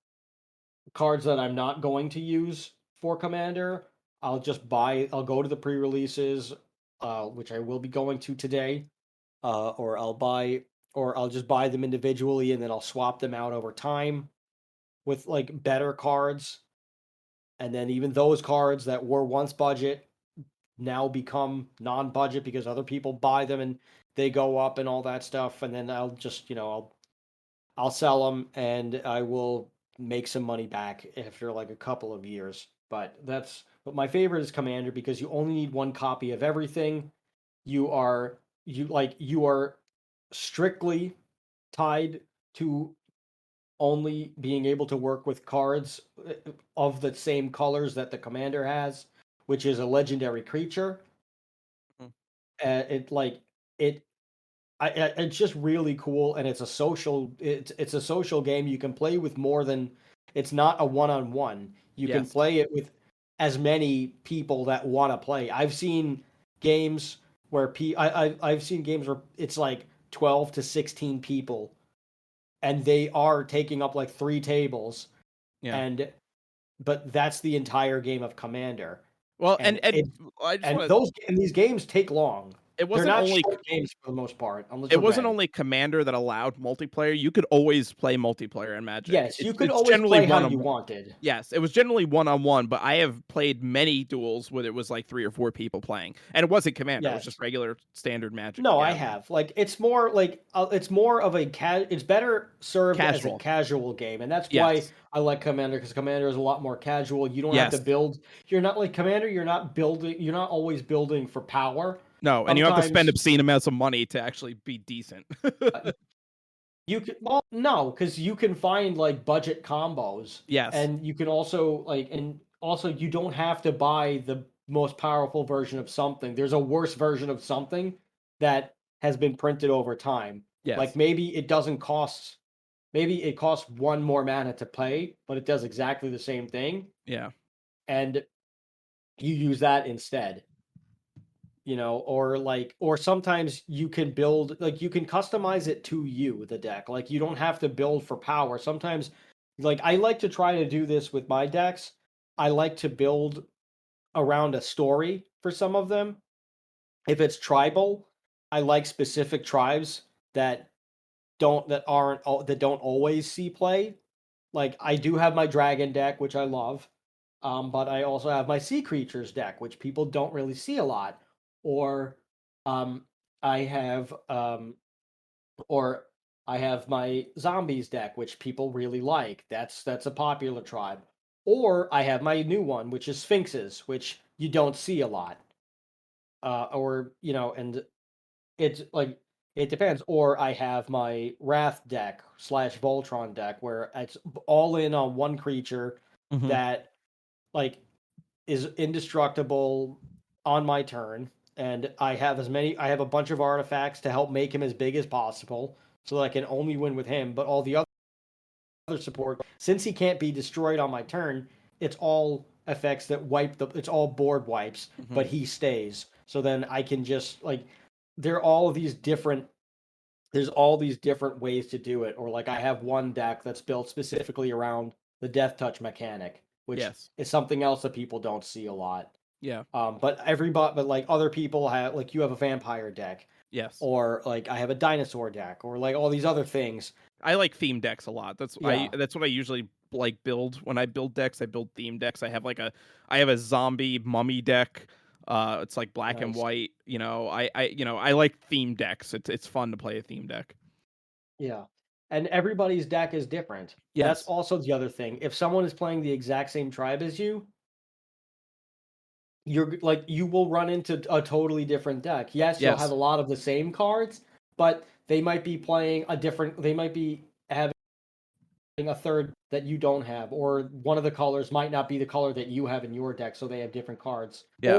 cards that I'm not going to use for Commander. I'll just buy. I'll go to the pre-releases, which I will be going to today, or I'll just buy them individually, and then I'll swap them out over time with like better cards. And then even those cards that were once budget now become non-budget because other people buy them and they go up and all that stuff. And then I'll just, I'll sell them and I will make some money back after like a couple of years. But my favorite is Commander because you only need one copy of everything. You are strictly tied to only being able to work with cards of the same colors that the commander has, which is a legendary creature. Mm. It like it it's just really cool, and it's a social game. You can play with more than, it's not a one-on-one. You can Yes. play it with as many people that want to play. I've seen games where I've seen games where it's like 12 to 16 people, and they are taking up like 3 tables. Yeah. And but that's the entire game of Commander. Well, And I just want to. these games take long. It They're wasn't not only short games for the most part, unless it you're wasn't red. only Commander that allowed multiplayer. You could always play multiplayer in Magic. Yes, you could It's always generally play how one on you one. wanted. Yes, it was generally one-on-one, but I have played many duels where it was like 3 or 4 people playing, and it wasn't Commander. It was Yes. just regular standard Magic. No, the I Gathering. have. Like it's more of a it's better served as a Casual. casual game, and that's why Yes. I like Commander, because Commander is a lot more casual. You don't have to Yes. build. You're not like Commander. You're not building. You're not always building for power. No, and you have to spend Sometimes obscene amounts of money to actually be decent. you can, well, no, because you can find like budget combos, Yes. and you can also you don't have to buy the most powerful version of something. There's a worse version of something that has been printed over time. Yes. Like maybe it costs one more mana to play, but it does exactly the same thing, Yeah. and you use that instead. Or sometimes you can build, like you can customize it to you, the deck. Like you don't have to build for power. Sometimes, like I like to try to do this with my decks. I like to build around a story for some of them. If it's tribal, I like specific tribes that don't always see play. Like I do have my dragon deck, which I love. But I also have my sea creatures deck, which people don't really see a lot. Or um, I have or I have my zombies deck, which people really like. That's a popular tribe. Or I have my new one, which is sphinxes, which you don't see a lot. And it's like it depends. Or I have my wrath deck / Voltron deck, where it's all in on one creature that like is indestructible on my turn, and I have a bunch of artifacts to help make him as big as possible so that I can only win with him. But all the other support, since he can't be destroyed on my turn, it's all effects that it's all board wipes, but he stays. So then I can just like there are all of these different there's all these different ways to do it. Or like I have one deck that's built specifically around the death touch mechanic, which is something else that people don't see a lot. Yeah. But like other people have, like you have a vampire deck. Yes. Or like I have a dinosaur deck, or like all these other things. I like theme decks a lot. That's what I usually like build when I build decks. I build theme decks. I have a zombie mummy deck. It's like black and Nice. white. I like theme decks. It's fun to play a theme deck. Yeah. And everybody's deck is different. That's Yes. also the other thing. If someone is playing the exact same tribe as you, you will run into a totally different deck. Yes, you'll have Yes. a lot of the same cards, but they might be playing they might be having a third that you don't have, or one of the colors might not be the color that you have in your deck, so they have different cards. Yeah.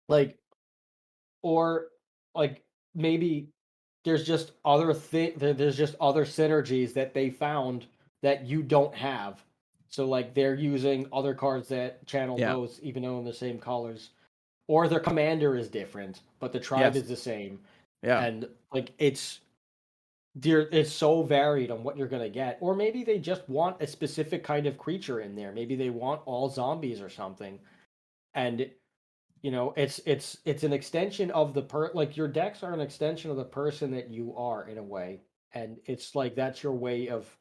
Like or like maybe there's just there's just other synergies that they found that you don't have. So like they're using other cards that channel Yeah. those even though in the same colors. Or their commander is different, but the tribe Yes. is the same. Yeah. And like it's so varied on what you're gonna get. Or maybe they just want a specific kind of creature in there. Maybe they want all zombies or something. And it's an extension of like your decks are an extension of the person that you are in a way. And it's like that's your way of,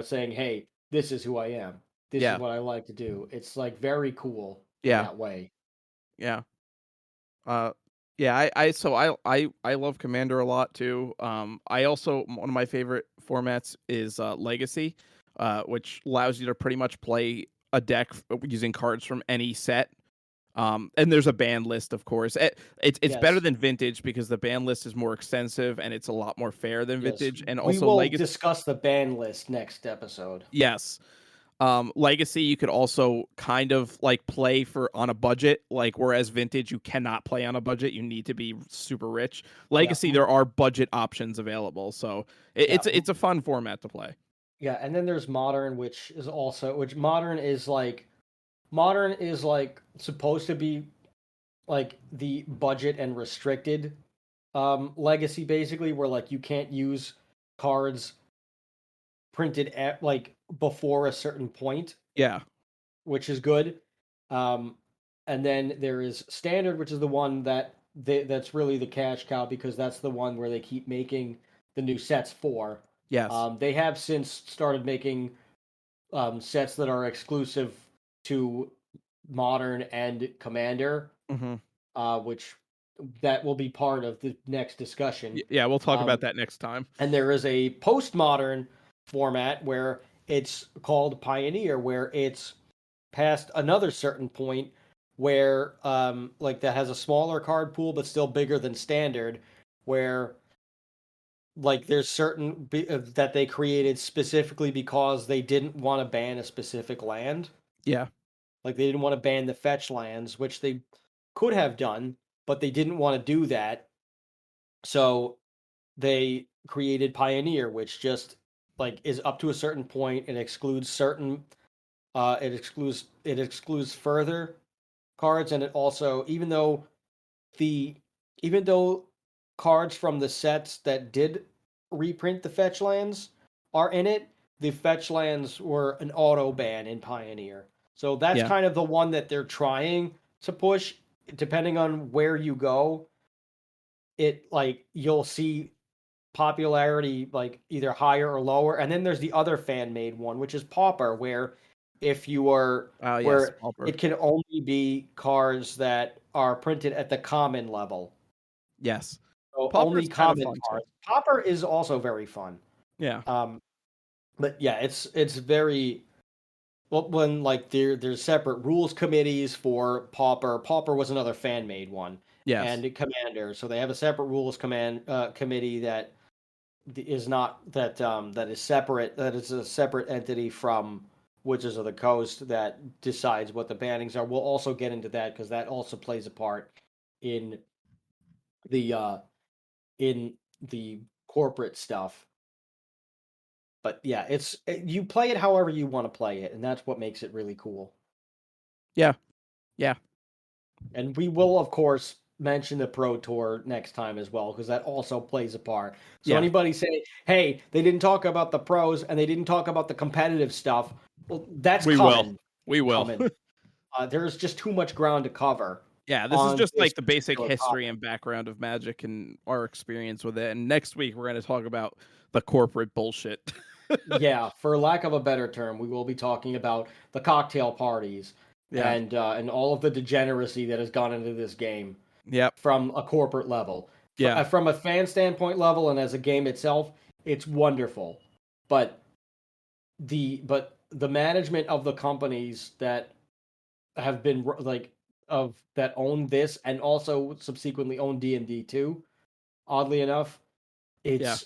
saying, hey, this is who I am. This is Yeah. what I like to do. It's like very cool in Yeah. that way. Yeah. Uh, yeah, I love Commander a lot too. I also one of my favorite formats is Legacy, which allows you to pretty much play a deck using cards from any set. And there's a ban list, of course. It's better Yes. than Vintage because the ban list is more extensive and it's a lot more fair than Yes. Vintage. And We also will Legacy, discuss the ban list next episode. yes. Legacy you could also kind of like play for on a budget, like whereas Vintage you cannot play on a budget. You need to be super rich. Yeah. Legacy there are budget options available, so Yeah. it's a fun format to play. Yeah, and then there's modern, which modern is like supposed to be like the budget and restricted legacy basically, where like you can't use cards printed at like before a certain point, Yeah. which is good. Um and then there is standard, which is the one that's really the cash cow because that's the one where they keep making the new sets for. Yes. They have since started making sets that are exclusive to Modern and Commander, Hmm. which that will be part of the next discussion. Yeah, we'll talk about Um, that next time. and there is a postmodern format where it's called Pioneer, where it's past another certain point where like that has a smaller card pool but still bigger than standard, where like there's that they created specifically because they didn't want to ban a specific land. Yeah. Like they didn't want to ban the fetch lands, which they could have done, but they didn't want to do that. So they created Pioneer, which just like is up to a certain point and excludes certain it excludes further cards, and it also the even though cards from the sets that did reprint the fetch lands are in it, the fetch lands were an auto ban in Pioneer. So that's Yeah. kind of the one that they're trying to push. Depending on where you go, it like you'll see popularity like either higher or lower. And then there's the other fan made one, which is Pauper, where if you are Oh yes, where Pauper. it can only be cards that are printed at the common level. Yes. So Pauper's only kind of common fun too. cards. Pauper is also very fun. Yeah. But yeah, it's very well when like there's separate rules committees for Pauper. Pauper was another fan made one, Yes. and Commander. So they have a separate rules committee that is not that is separate. That is a separate entity from Wizards of the Coast that decides what the bannings are. We'll also get into that because that also plays a part in the uh in the corporate stuff. But yeah, you play it however you want to play it, and that's what makes it really cool. Yeah. Yeah. And we will, of course, mention the Pro Tour next time as well, because that also plays a part. So Yeah. anybody say, "Hey, they didn't talk about the pros and they didn't talk about the competitive stuff," well, that's We coming. will. We will. Coming. There's just too much ground to cover. Yeah, this is On just this like the basic particular history topic. and background of Magic and our experience with it. And next week we're going to talk about the corporate bullshit. Yeah, for lack of a better term, we will be talking about the cocktail parties Yeah. and all of the degeneracy that has gone into this game Yep. from a corporate level. Yeah. From a fan standpoint level and as a game itself, it's wonderful. But the management of the companies that have been like of that own this and also subsequently own D&D too, oddly enough, Yeah. it's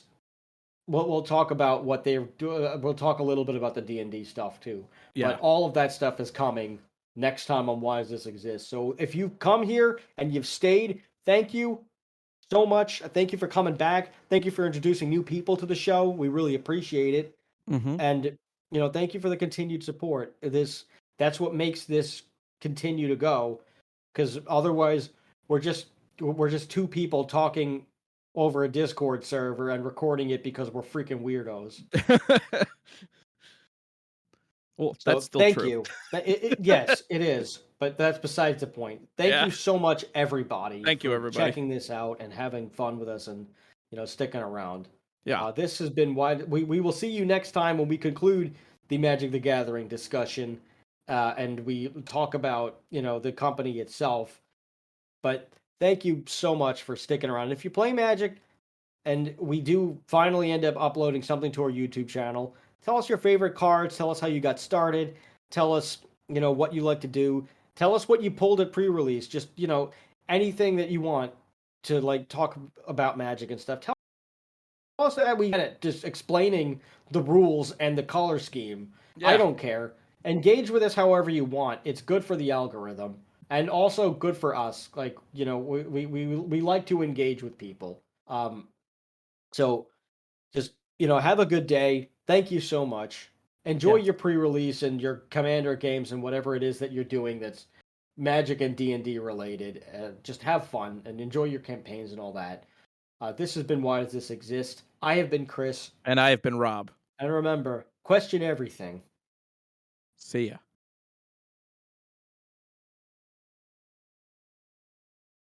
we'll talk about what they're doing. We'll talk a little bit about the D&D stuff too. Yeah. But all of that stuff is coming next time on Why Does This Exist? So if you've come here and you've stayed, thank you so much. Thank you for coming back. Thank you for introducing new people to the show. We really appreciate it. Mm-hmm. And thank you for the continued support. That's what makes this continue to go, because otherwise we're just two people talking over a Discord server and recording it because we're freaking weirdos. Well, So that's still thank true. you. Yes, it is, but that's besides the point. Thank you so much, everybody. Thank you, for everybody. checking this out and having fun with us and sticking around. Yeah. This has been why we will see you next time when we conclude the Magic the Gathering discussion, and we talk about the company itself. But thank you so much for sticking around. If you play Magic, and we do finally end up uploading something to our YouTube channel, tell us your favorite cards. Tell us how you got started. Tell us what you like to do. Tell us what you pulled at pre-release. Just anything that you want to talk about Magic and stuff. Tell us that we get it. Just explaining the rules and the color scheme. Yeah. I don't care. Engage with us however you want. It's good for the algorithm and also good for us. We like to engage with people. So just have a good day. Thank you so much. Enjoy your pre-release and your Commander games and whatever it is that you're doing that's Magic and D&D related. Just have fun and enjoy your campaigns and all that. This has been Why Does This Exist? I have been Chris. And I have been Rob. And remember, question everything. See ya.